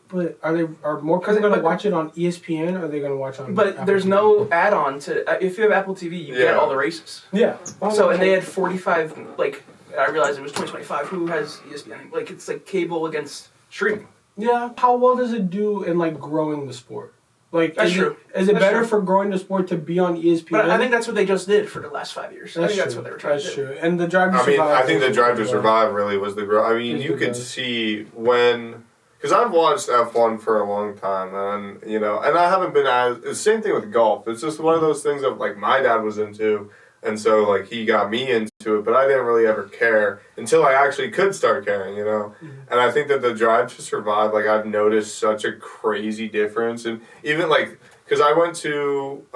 But are more people going to watch it on ESPN, or are they going to watch on? But there's no add-on to. If you have Apple TV, you get all the races. Yeah. So and they had 45. Like, I realized it was 2025. Who has ESPN? Like, it's like cable against streaming. Yeah. How well does it do in like growing the sport? Like, That's is true. Is it That's better true. for growing the sport to be on ESPN? But I think that's what they just did for the last 5 years. I think that's what they were trying to do. That's true. And the Drive to I mean, Survive. I think the was Drive to well. Survive really was the growth. I mean, Is you the could growth. see when, because I've watched F1 for a long time, and and I haven't been as. It's the same thing with golf. It's just one of those things that like my dad was into, and so like he got me into it, but I didn't really ever care until I actually could start caring, And I think that the Drive to Survive, like I've noticed such a crazy difference, and even like. Because I went to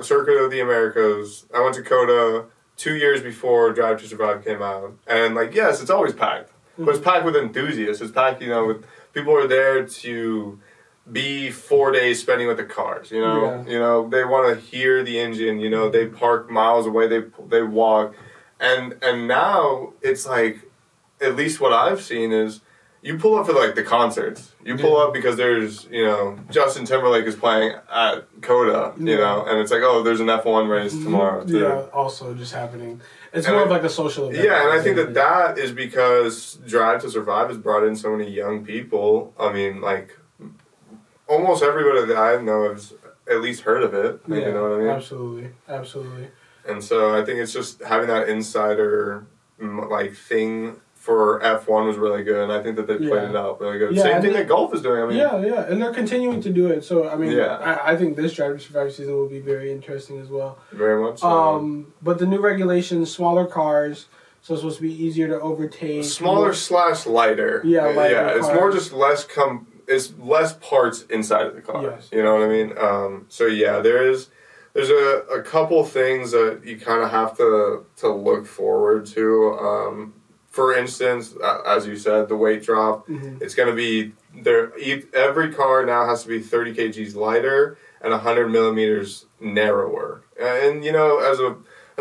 Circuit of the Americas. I went to COTA 2 years before Drive to Survive came out. And, like, yes, it's always packed. But it's packed with enthusiasts. It's packed, with people are there to be 4 days spending with the cars, Yeah. They want to hear the engine, They park miles away. They walk. And now it's like, at least what I've seen is, you pull up for like the concerts. You pull up because there's, Justin Timberlake is playing at COTA, and it's like, oh, there's an F1 race tomorrow too. Yeah, also just happening. It's And more of like a social event. Yeah, and I think that is because Drive to Survive has brought in so many young people. I mean, like, almost everybody that I know has at least heard of it. Yeah, You know what I mean? Absolutely. And so I think it's just having that insider, like, thing for F1 was really good, and I think that they played it out really good. Yeah, Same thing that golf is doing. I mean, yeah, and they're continuing to do it. So I mean, Yeah. I think this Drive to Survive season will be very interesting as well. very much. So. But the new regulations, smaller cars, so it's supposed to be easier to overtake. Smaller / lighter. Yeah, lighter yeah. It's cars. more just it's less parts inside of the car. Yes. You know what I mean? So yeah, there's a couple things that you kind of have to look forward to. For instance, as you said, the weight drop. Mm-hmm. It's going to be there. Every car now has to be 30 kgs lighter and 100 millimeters narrower. And as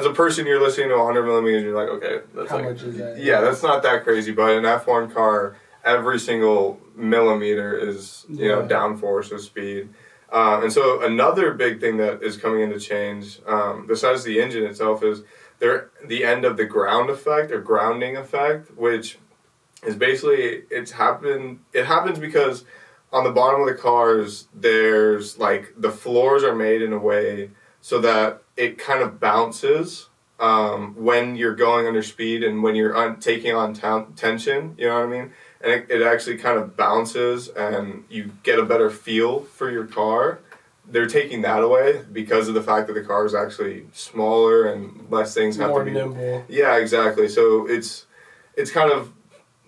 a person, you're listening to 100 millimeters, you're like, okay, that's How like, much is that? yeah, that's not that crazy. But an F1 car, every single millimeter is downforce of speed. And so another big thing that is coming into change, besides the engine itself, is the end of the ground effect or grounding effect, which is basically it happens because on the bottom of the cars there's like the floors are made in a way so that it kind of bounces when you're going under speed and when you're taking on tension, you know what I mean? And it actually kind of bounces and you get a better feel for your car. They're taking that away because of the fact that the car is actually smaller and less things have More to be nimble. Yeah, exactly. So it's kind of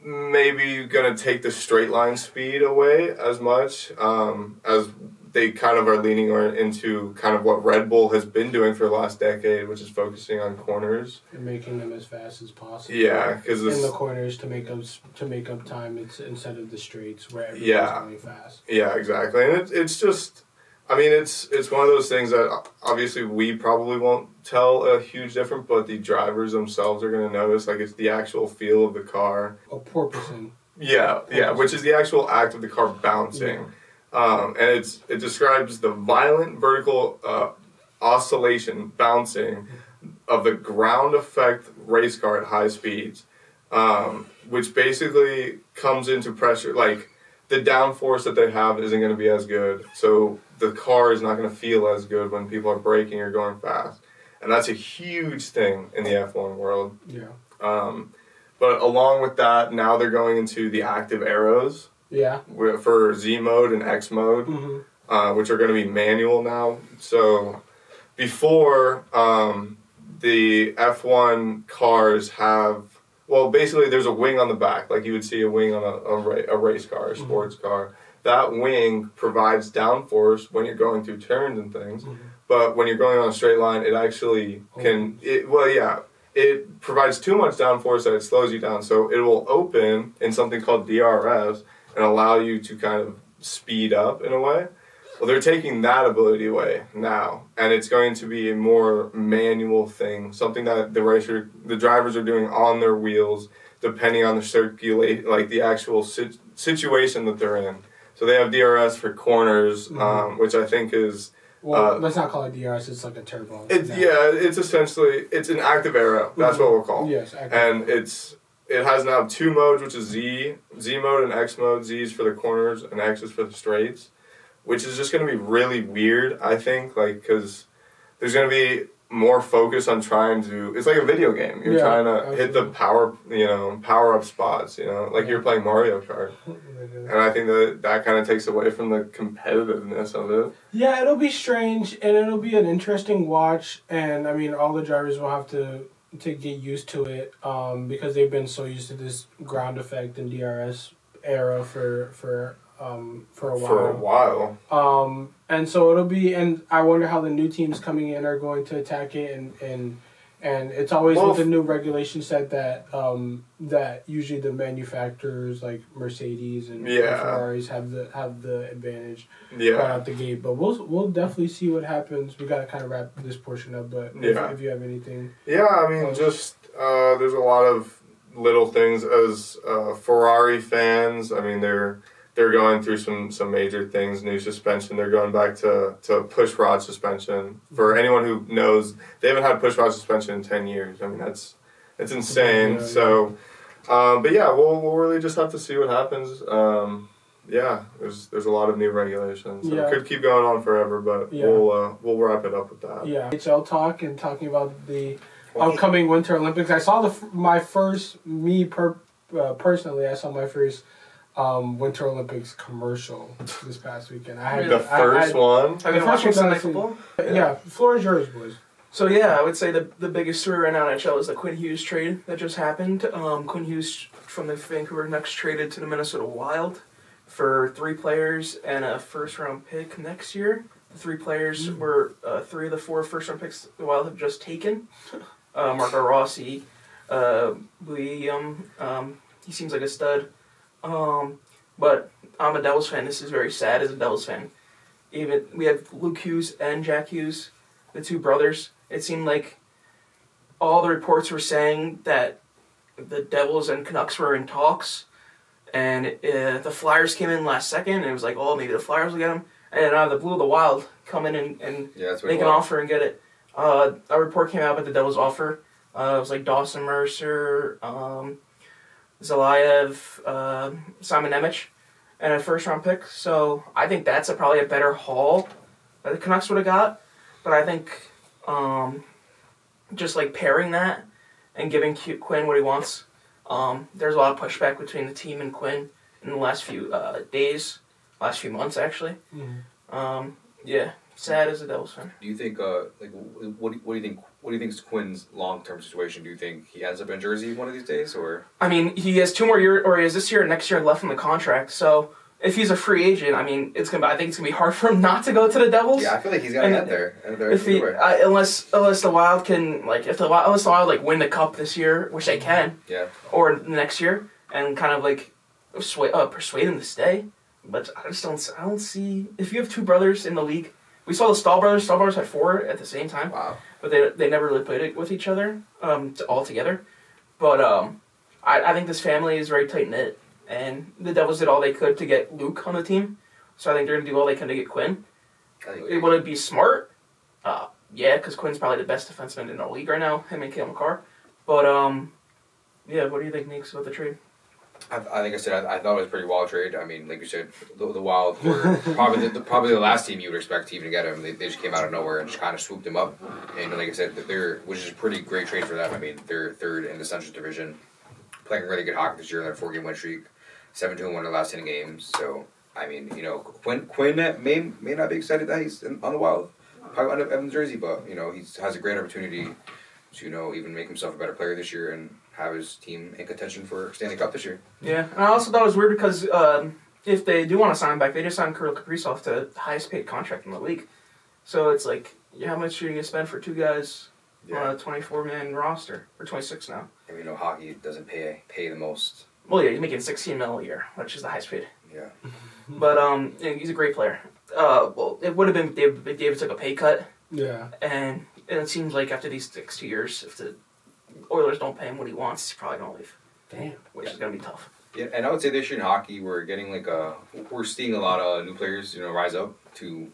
maybe gonna take the straight line speed away as much as they kind of are leaning into kind of what Red Bull has been doing for the last decade, which is focusing on corners And making them as fast as possible. Yeah, because in the corners to make up time, it's instead of the straights where everyone's going fast. Yeah, exactly. And it's just. I mean, it's one of those things that obviously we probably won't tell a huge difference, but the drivers themselves are going to notice. Like, it's the actual feel of the car. A porpoising. Yeah, which is the actual act of the car bouncing. And it describes the violent vertical oscillation, bouncing, of the ground effect race car at high speeds, which basically comes into pressure. Like, the downforce that they have isn't going to be as good. So the car is not going to feel as good when people are braking or going fast. And that's a huge thing in the F1 world. Yeah. But along with that, now they're going into the active arrows. Yeah. For Z mode and X mode, which are going to be manual now. So before, the F1 cars have... Well, basically, there's a wing on the back, like you would see a wing on a race car, a sports car. That wing provides downforce when you're going through turns and things, but when you're going on a straight line, it actually can... It provides too much downforce that it slows you down, so it will open in something called DRS and allow you to kind of speed up in a way. Well, they're taking that ability away now, and it's going to be a more manual thing, something that the drivers are doing on their wheels, depending on the like the actual situation that they're in. So they have DRS for corners, which I think is... Well, let's not call it DRS, it's like a turbo. It's essentially, it's an active arrow, that's what we'll call it. Yes, active. And it has now two modes, which is Z mode and X mode. Z is for the corners and X is for the straights. which is just going to be really weird, I think, like, because there's going to be more focus on trying to, it's like a video game. You're trying to hit the power up spots, like you're playing Mario Kart. And I think that kind of takes away from the competitiveness of it. Yeah, it'll be strange, and it'll be an interesting watch, and I mean, all the drivers will have to get used to it, because they've been so used to this ground effect and DRS era for a while. And so it'll be, and I wonder how the new teams coming in are going to attack it, and it's always with the new regulation set that that usually the manufacturers like Mercedes and Ferraris have the advantage right out the gate. But we'll definitely see what happens. We got to kind of wrap this portion up, but if you have anything. Yeah, I mean, just there's a lot of little things as Ferrari fans. I mean, they're going through some major things, new suspension. They're going back to push rod suspension. For anyone who knows, they haven't had push rod suspension in 10 years. I mean, it's insane. So, but yeah, we'll really just have to see what happens. There's a lot of new regulations. So it could keep going on forever, but we'll wrap it up with that. Yeah, HL talk and talking about the upcoming Winter Olympics. I saw personally, I saw my first Winter Olympics commercial this past weekend. I had the first one. Have you been watching Sunday football? Yeah, floor is yours, boys. So yeah, I would say the biggest story right now in NHL is the Quinn Hughes trade that just happened. Quinn Hughes from the Vancouver Canucks traded to the Minnesota Wild for 3 players and a first-round pick next year. The 3 players were 3 of the 4 first-round picks the Wild have just taken. Marco Rossi, William, he seems like a stud. But I'm a Devils fan. This is very sad as a Devils fan. Even we have Luke Hughes and Jack Hughes, the 2 brothers. It seemed like all the reports were saying that the Devils and Canucks were in talks, and the Flyers came in last second, and it was like, oh, maybe the Flyers will get him. And out of the blue, the Wild come in and make an offer and get it. A report came out about the Devils' offer. It was like Dawson Mercer, Zelayev, Simon Nemec, and a first-round pick. So I think that's probably a better haul that the Canucks would have got. But I think just like pairing that and giving Quinn what he wants, there's a lot of pushback between the team and Quinn in the last few last few months actually. Mm-hmm. Sad as a Devils fan. Do you think what do you think is Quinn's long-term situation? Do you think he ends up in Jersey one of these days, or? I mean, he has 2 more years, or he has this year and next year left in the contract. So if he's a free agent, I mean, I think it's gonna be hard for him not to go to the Devils. Yeah, I feel like he's gonna get there. Unless the Wild can unless the Wild win the Cup this year, which they can. Yeah. Or next year, and kind of persuade him to stay. But I don't see if you have 2 brothers in the league. We saw the Stahl brothers. Stahl brothers had 4 at the same time. Wow. But they never really played it with each other all together. But I think this family is very tight-knit. And the Devils did all they could to get Luke on the team. So I think they're going to do all they can to get Quinn. Would it be smart? Yeah, because Quinn's probably the best defenseman in the league right now, him and Cale Makar. But, what do you think, Neeks, about the trade? I think I said I thought it was pretty well traded. I mean, like you said, the Wild were probably the last team you would expect to even get him. They just came out of nowhere and just kind of swooped him up. And like I said, which is a pretty great trade for them. I mean, they're 3rd in the Central Division, playing really good hockey this year. They're a 4-game win streak, 7-2-1 in the last 10 games. So I mean, Quinn may not be excited that he's on the Wild. Probably end up in Jersey, but he has a great opportunity to even make himself a better player this year and have his team in contention for Stanley Cup this year. Yeah, and I also thought it was weird because if they do want to sign him back, they just signed Kirill Kaprizov to the highest paid contract in the league. So it's like, how much are you going to spend for 2 guys on a 24-man roster? Or 26 now. And we know hockey doesn't pay the most. Well, yeah, he's making $16 million a year, which is the highest paid. Yeah. But he's a great player. It would have been David took a pay cut. Yeah. And it seems like after these next 2 years, if the Oilers don't pay him what he wants, he's probably gonna leave. Damn. Which is gonna be tough. Yeah, and I would say this year in hockey, we're seeing a lot of new players, rise up to,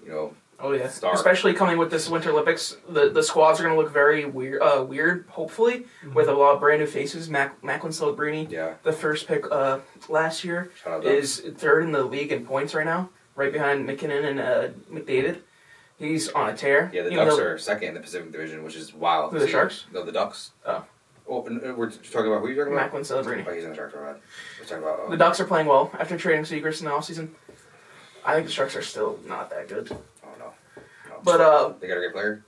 Oh yeah. star. Especially coming with this Winter Olympics, the squads are gonna look very weird, hopefully, with a lot of brand new faces. Macklin Celebrini, Yeah. the first pick last year, Shout out is 3rd in the league in points right now. right behind McKinnon and McDavid. He's on a tear. Yeah, the Even Ducks though- are second in the Pacific Division, which is wild. Who, the Sharks? No, the Ducks. Oh. Oh, we're talking about who are you talking about? Macklin Celebrini. Oh, he's in the Sharks, right? We're talking about. The Ducks are playing well after trading Seagrass in the offseason. I think the Sharks are still not that good. Oh no. But They got a great player.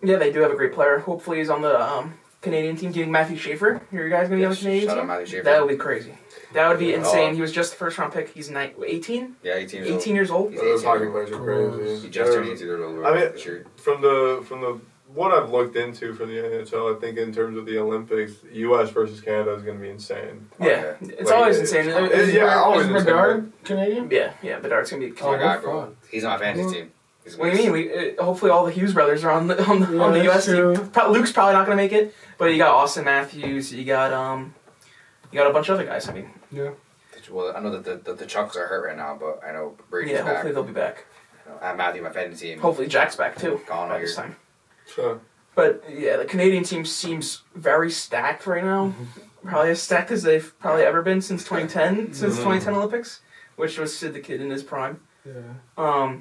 yeah, they do have a great player. Hopefully, he's on the Canadian team. Do you think Matthew Schaefer? Are you guys gonna be on the Canadian Shout out team? Matthew Schaefer. That would be crazy. That would be Yeah. insane. Oh. He was just the first round pick. He's 18? Yeah, 18 years old. 18 years old. He's Those 18 hockey years old. players are crazy. He just turned 18 years old. I mean, this year. from the what I've looked into from the NHL, I think in terms of the Olympics, U.S. versus Canada is going to be insane. Yeah, Okay. it's Like, always it- insane. always Is insane. Bedard Canadian? Yeah, Bedard's gonna be. Oh my Oh, god, we're bro. fun. He's on my fantasy team. He's What do you mean? Hopefully all the Hughes brothers are on the on the that's U.S. true. team. Luke's probably not gonna make it, but you got Austin Matthews. You got a bunch of other guys. I mean, Yeah. Well, I know that the Chucks are hurt right now, but I know Brady's yeah. back. Hopefully they'll be back. I have Matthew on my fantasy team. Hopefully Jack's back too. Gone all By year. this time. So, But yeah, the Canadian team seems very stacked right now. Probably as stacked as they've probably ever been since 2010, since 2010 Olympics, which was Sid the Kid in his prime. Yeah.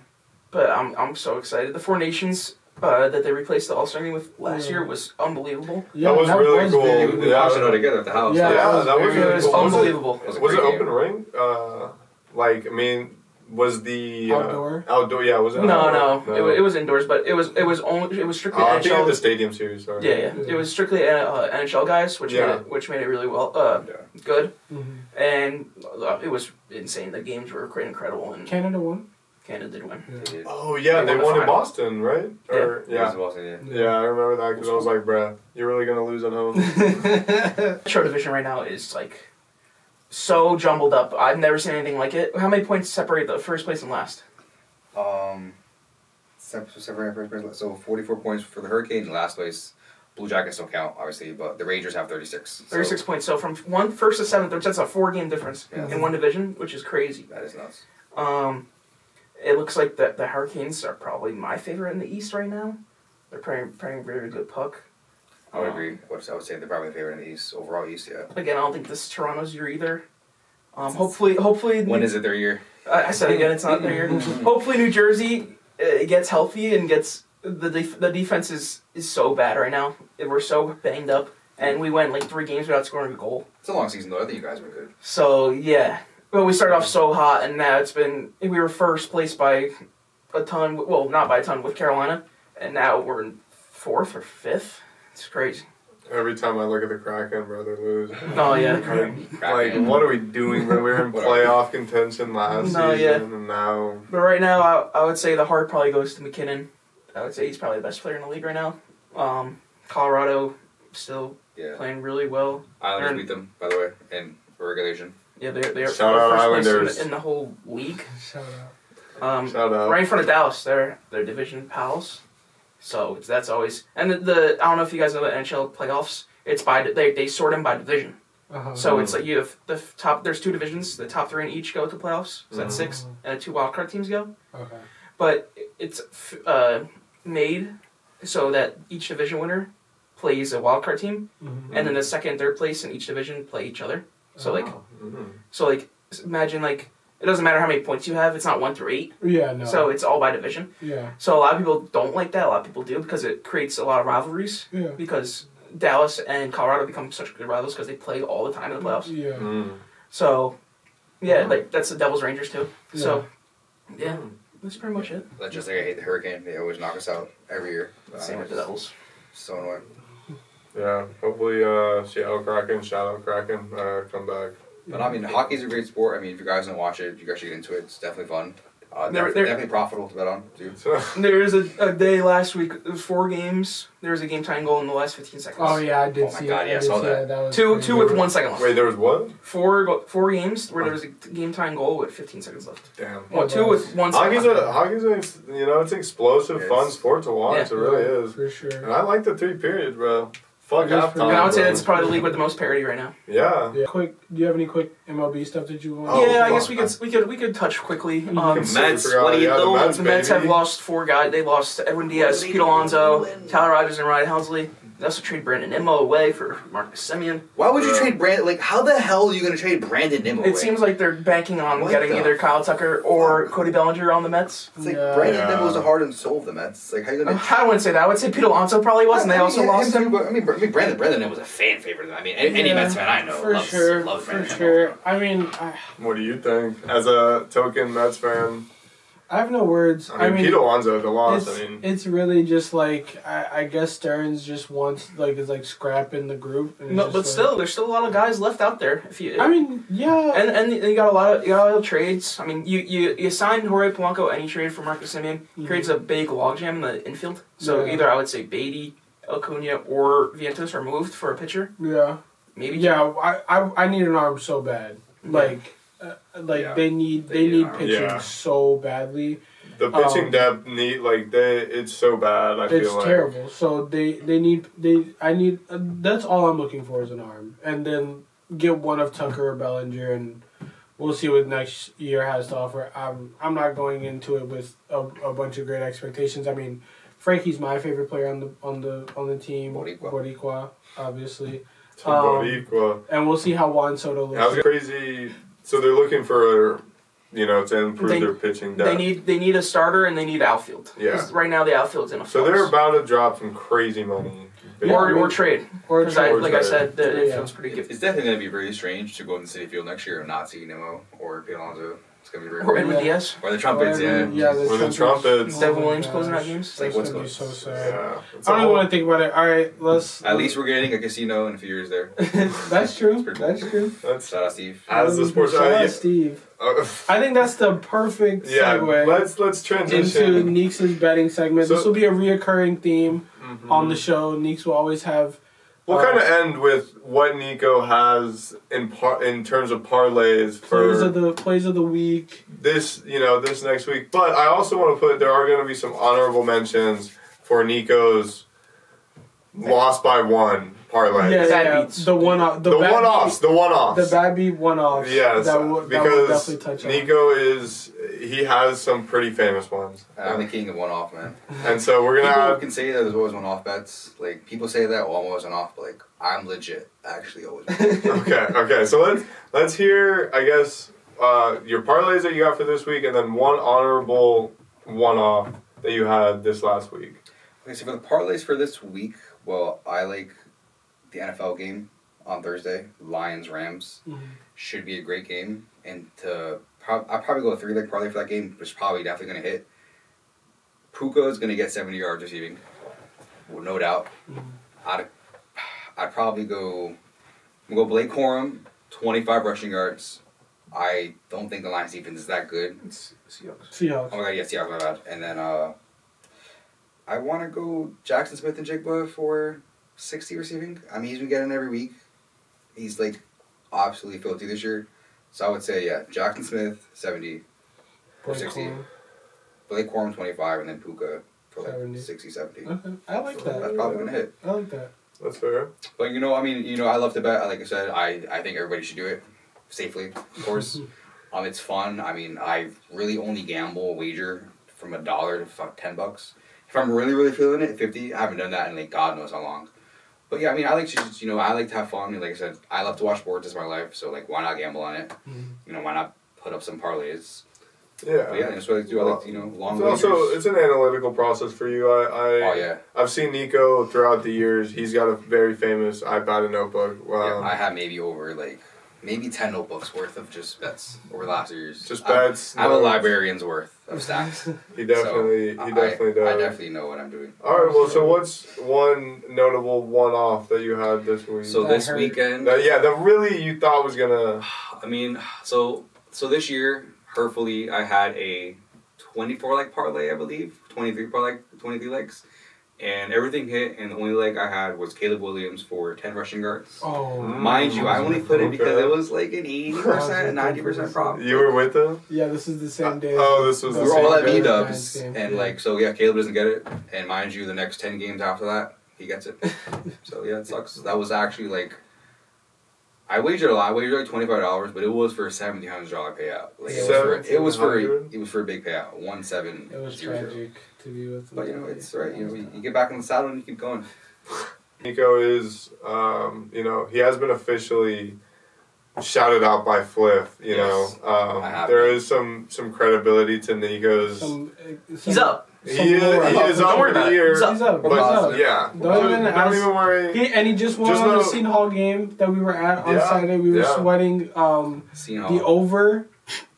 But I'm so excited. The Four Nations that they replaced the All-Star game with last year was unbelievable. Yeah, That was really cool. We Yeah. watched it all together at the house. Yeah, Yeah, that was It really was cool. unbelievable. Was a Was it great open game. ring? Was the Outdoor? Outdoor, yeah. Was it? No, outdoor? it was indoors, but it was strictly I think NHL. the stadium series. Sorry. Yeah. It was strictly NHL guys, which Yeah. made it really well Yeah. good, Mm-hmm. and it was insane. The games were quite incredible, and Canada won. Canada did win. Yeah. They did. Oh yeah, They they won the won in final. Boston, right? Or, It yeah. was Boston, yeah. Yeah, I remember that because I was like, bruh, you're really gonna lose at home. Metro division right now is like so jumbled up. I've never seen anything like it. How many points separate the first place and last? Separate first place. So 44 points for the Hurricanes. Last place, Blue Jackets don't count, obviously, but the Rangers have 36. 36 points. So from first to seventh, that's a 4-game difference Yeah. in one division, which is crazy. That is nuts. It looks like the Hurricanes are probably my favorite in the East right now. They're playing very good puck. I would agree. I would say they're probably the favorite in the East, overall East, yeah. Again, I don't think this is Toronto's year either. Hopefully. When is it their year? I said again, it's not their year. Hopefully, New Jersey gets healthy and gets the defense is so bad right now. We're so banged up, and we went like 3 games without scoring a goal. It's a long season, though. I think you guys were good. So yeah, well, we started off so hot, and now we were first place by a ton. Well, not by a ton with Carolina, and now we're in 4th or 5th. It's crazy. Every time I look at the Kraken, bro, they lose. Oh yeah. Like, what are we doing, bro? We were in playoff contention last No, season, yeah. and now But right now, I would say the heart probably goes to McKinnon. I would say he's probably the best player in the league right now. Colorado still Yeah. playing really well. Islanders Aaron- beat them, by the way, in regulation. Yeah, they're Shout out first Islanders. place in the whole league. Shout out. shout out. Right in front of Dallas. They're division pals. So that's always and the I don't know if you guys know the NHL playoffs. It's by they sort them by division. Uh-huh. So it's like you have the top. There's 2 divisions. The top 3 in each go to playoffs. So that's 6, and the 2 wildcard teams go. Okay. But it's made so that each division winner plays a wildcard team, Mm-hmm. and then the second and third place in each division play each other. So like Mhm. imagine like it doesn't matter how many points you have. It's not 1 through 8. Yeah, no. So it's all by division. yeah. So a lot of people don't like that. A lot of people do because it creates a lot of rivalries. Yeah. Because Dallas and Colorado become such good rivals because they play all the time in the playoffs. Yeah. Mm. So, yeah, like that's the Devils Rangers too. So, yeah, that's pretty much it. That's just like I hate the Hurricane. They always knock us out every year. Same with the Devils. So annoying. Yeah, hopefully Seattle Kraken, shout out Kraken, come back. But I mean, hockey's a great sport. I mean, if you guys don't watch it, you guys should get into it. It's definitely fun. They're- Definitely profitable to bet on, too. So, There was a day last week. It was 4 games. There was a game tying goal in the last 15 seconds. Oh yeah, I did Oh my see God, it. yeah, I did saw see that. it. That was Two crazy. with 1 second left. wait, there was what? 4 games where there was a game tying goal with 15 seconds left. Damn. Well, 2 with 1 second Hockey's it's an explosive, Yes. fun sport to watch. Yeah. It really is. For sure. And I like the 3 periods, bro. Fuck It is halftime. pretty- And I would say bro. that's probably the league with the most parity right now. Yeah. Yeah. Quick. Do you have any quick MLB stuff that you want? Oh, yeah, I fuck. guess we could touch quickly. Mets, forgot. what are you Yeah, the doing? Mets, The Mets have baby. lost 4 guys. They lost Edwin Diaz, Pete Alonso, Tyler Rogers, and Ryan Helsley. They also trade Brandon Nimmo away for Marcus Semien. Why would you trade Brandon? Like, how the hell are you going to trade Brandon Nimmo away? It seems like they're banking on What getting the either Kyle Tucker or Cody Bellinger on the Mets. It's like Yeah. Brandon Nimmo's the heart and soul of the Mets. It's like, how you going to... I wouldn't say that. I would say Pete Alonso probably was, and they also lost him. I mean, Brandon Nimmo was a fan favorite. I mean, any Mets fan I know for loves sure. Brandon For Nimmo. sure. I mean, What do you think? As a token Mets fan, I have no words. I mean Pete Alonso at the loss. It's really just like I guess Stearns just wants is like scrapping the group. And it's No, just but like- still, there's still a lot of guys left out there. If you, I mean, yeah. and you got a lot of trades. I mean, you signed Jorge Polanco and you traded for Marcus Semien. Creates a big logjam in the infield. So Yeah. either I would say Beatty, Acuna, or Vientos are moved for a pitcher. Yeah. Maybe. Yeah. I need an arm so bad. Like Yeah. they need an arm. pitching Yeah. so badly. The pitching depth it's so bad. I It's feel like terrible. So that's all I'm looking for is an arm, and then get one of Tucker or Bellinger, and we'll see what next year has to offer. I'm not going into it with a bunch of great expectations. I mean, Frankie's my favorite player on the team. Boricua, obviously. Boricua. And we'll see how Juan Soto That was looks. crazy. So they're looking for, to improve their pitching depth. They need a starter and they need outfield. Yeah. 'Cause right now the outfield's in a So flux. they're about to drop some crazy money. or trade. Or Because trade. like I said, the Yeah. infield's pretty good. It's definitely going to be very strange to go in the City Field next year and not see Nimmo or Pete Alonso. It's going to be very Or weird. Edwin Yeah. Diaz. Or the Trumpets, yeah. Yeah, Or the Trumpets. Oh Devin my Williams closing out gosh. games. It's like, That's what's gonna be going so on? sad. Yeah. It's I don't a even whole- want to think about it. All right, let's. At least we're getting a casino in a few years there. That's true. pretty cool. That's true. That's Shout out, Steve. as the sports. Shout out Steve. I think that's the perfect Yeah, segue let's transition into Neeks' betting segment. So- This will be a reoccurring theme Mhm. on the show. Neeks will always have. We'll kind of end with what Nico has in terms of parlays Plays of the week. this next week. But I also want to there are going to be some honorable mentions for Nico's loss by one parlay. Yeah, beats. the one-off. The one-offs. The bad beat one-offs. Yes, that will because definitely touch on. Nico he has some pretty famous ones. I'm the king of one-off, man. And so we're going to People have... can say that there's always one-off bets. Like, people say that, well, I'm always one-off, but, like, I'm legit actually always one-off. Okay. So let's hear, I guess, your parlays that you got for this week, and then one honorable one-off that you had this last week. Okay, so for the parlays for this week, well, I like the NFL game on Thursday, Lions-Rams. Should be a great game. And I'll probably go a 3-leg parlay for that game, which is probably definitely going to hit. Puka is going to get 70 yards receiving, well, no doubt. I'd probably go Blake Corum, 25 rushing yards. I don't think the Lions defense is that good. It's Seahawks. Seahawks. Oh my god, yes, yeah, my bad. And then I want to go Jackson Smith and Jigba for 60 receiving. I mean, he's been getting every week. He's like absolutely filthy this year. So I would say, yeah, Jackson Smith, 70 for 60. Blake Corum, 25, and then Puka for like 70. 60, 70. Okay, I like that. That's probably going to hit. I like that. That's fair. But, I love to bet. Like I said, I think everybody should do it safely, of course. It's fun. I mean, I really only gamble wager from $1 to $10. If I'm really, really feeling it, 50. I haven't done that in like God knows how long. But yeah, I mean, I like to just, I like to have fun. Like I said, I love to watch sports. It's my life. So like, why not gamble on it? Why not put up some parlays? Yeah. But yeah, that's what I do. I like to, long It's wagers. also, it's an analytical process for you. Oh yeah. I've seen Nico throughout the years. He's got a very famous iPad and notebook. Yeah, I have maybe over 10 notebooks worth of just bets over the last years. Just bets. I have a notes. librarian's worth of stats. He definitely does. I definitely know what I'm doing. All right. Well, so what's one notable one-off that you had this week? So That this hurt. weekend, that really you thought was gonna. I mean, so this year, hurtfully, I had a 24-leg parlay, I believe, 23 legs, and everything hit. And the only leg I had was Caleb Williams for 10 rushing yards. Oh. Mind you, I only put it because Okay. it was like an 80%, 90% prop. You were with him. Yeah, this is the same day. This was We the were all same at day. V-dubs, Giants game. and Caleb doesn't get it. And mind you, the next 10 games after that, he gets it. So yeah, it sucks. That was actually I wagered a lot. I wagered $25, but it was for a $1,700 payout. It was for a big payout, 1,700. It was tragic to be with. But it's right. You get back on the saddle and you keep going. Nico is, he has been officially shouted out by Fliff. Yes, I have There been. is some credibility to Nico's. He's up. He is Don't up worry for about the it. year. He's up. But He's up. yeah, Don't even ask- even worry. He just won Just on the know- Seton Hall game that we were at on Yeah, Saturday. We were yeah. sweating Seton the Hall. over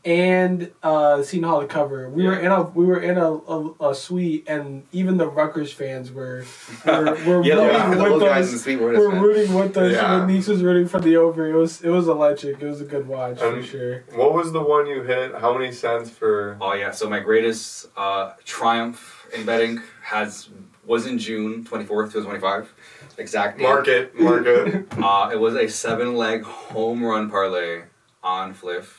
and Seton Hall to cover. We were in a suite, and even the Rutgers fans were Yeah, rooting the with old guys in us. the suite were We're fans. rooting with us. Yeah. When Nice was rooting for the over. It was electric. It was a good watch for And- sure. What was the one you hit? How many cents for? Oh yeah, so my greatest triumph in betting was in June 24th, 2025. Exact date. Mark it. It was a 7-leg home run parlay on Fliff.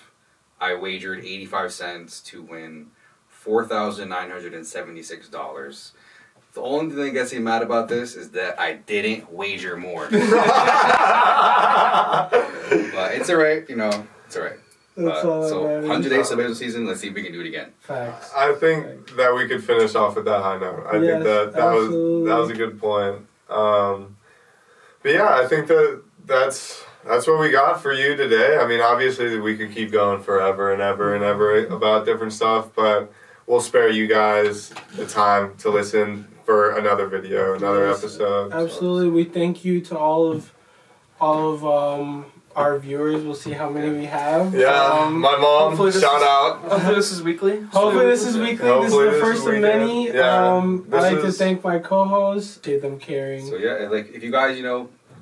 I wagered 85 cents to win $4,976. The only thing that gets me mad about this is that I didn't wager more. But it's alright, it's alright. That's all So that matters. 100 days of baseball season, let's see if we can do it again. Facts. I think that we could finish off with that high note. I think Yes, that was a good point. But yeah, I think that's what we got for you today. I mean, obviously we could keep going forever and ever and ever about different stuff, but we'll spare you guys the time to listen for another video, another Yes, episode. Absolutely. We thank you to all of our viewers. We'll see how many we have. Yeah, my mom, hopefully this shout is- out. Hopefully this is weekly. Hopefully this is weekly. Hopefully This is the this first is of weekend. many. Yeah, I'd this like to is- thank my co-hosts, them caring So yeah, if you guys,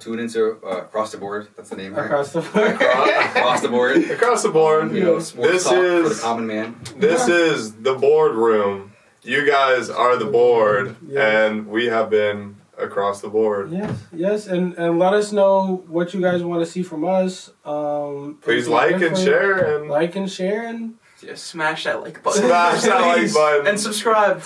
tune into Across the Board, that's the name, right? across the board. Across the Board. Across the board, Sports This talk for the is- common man. this is the boardroom. You guys are the board, Yeah. and we have been across the board. Yes, and let us know what you guys want to see from us. Please anything like and different. share and Like and share and Yeah, smash that like button. smash that like Please. button. And subscribe.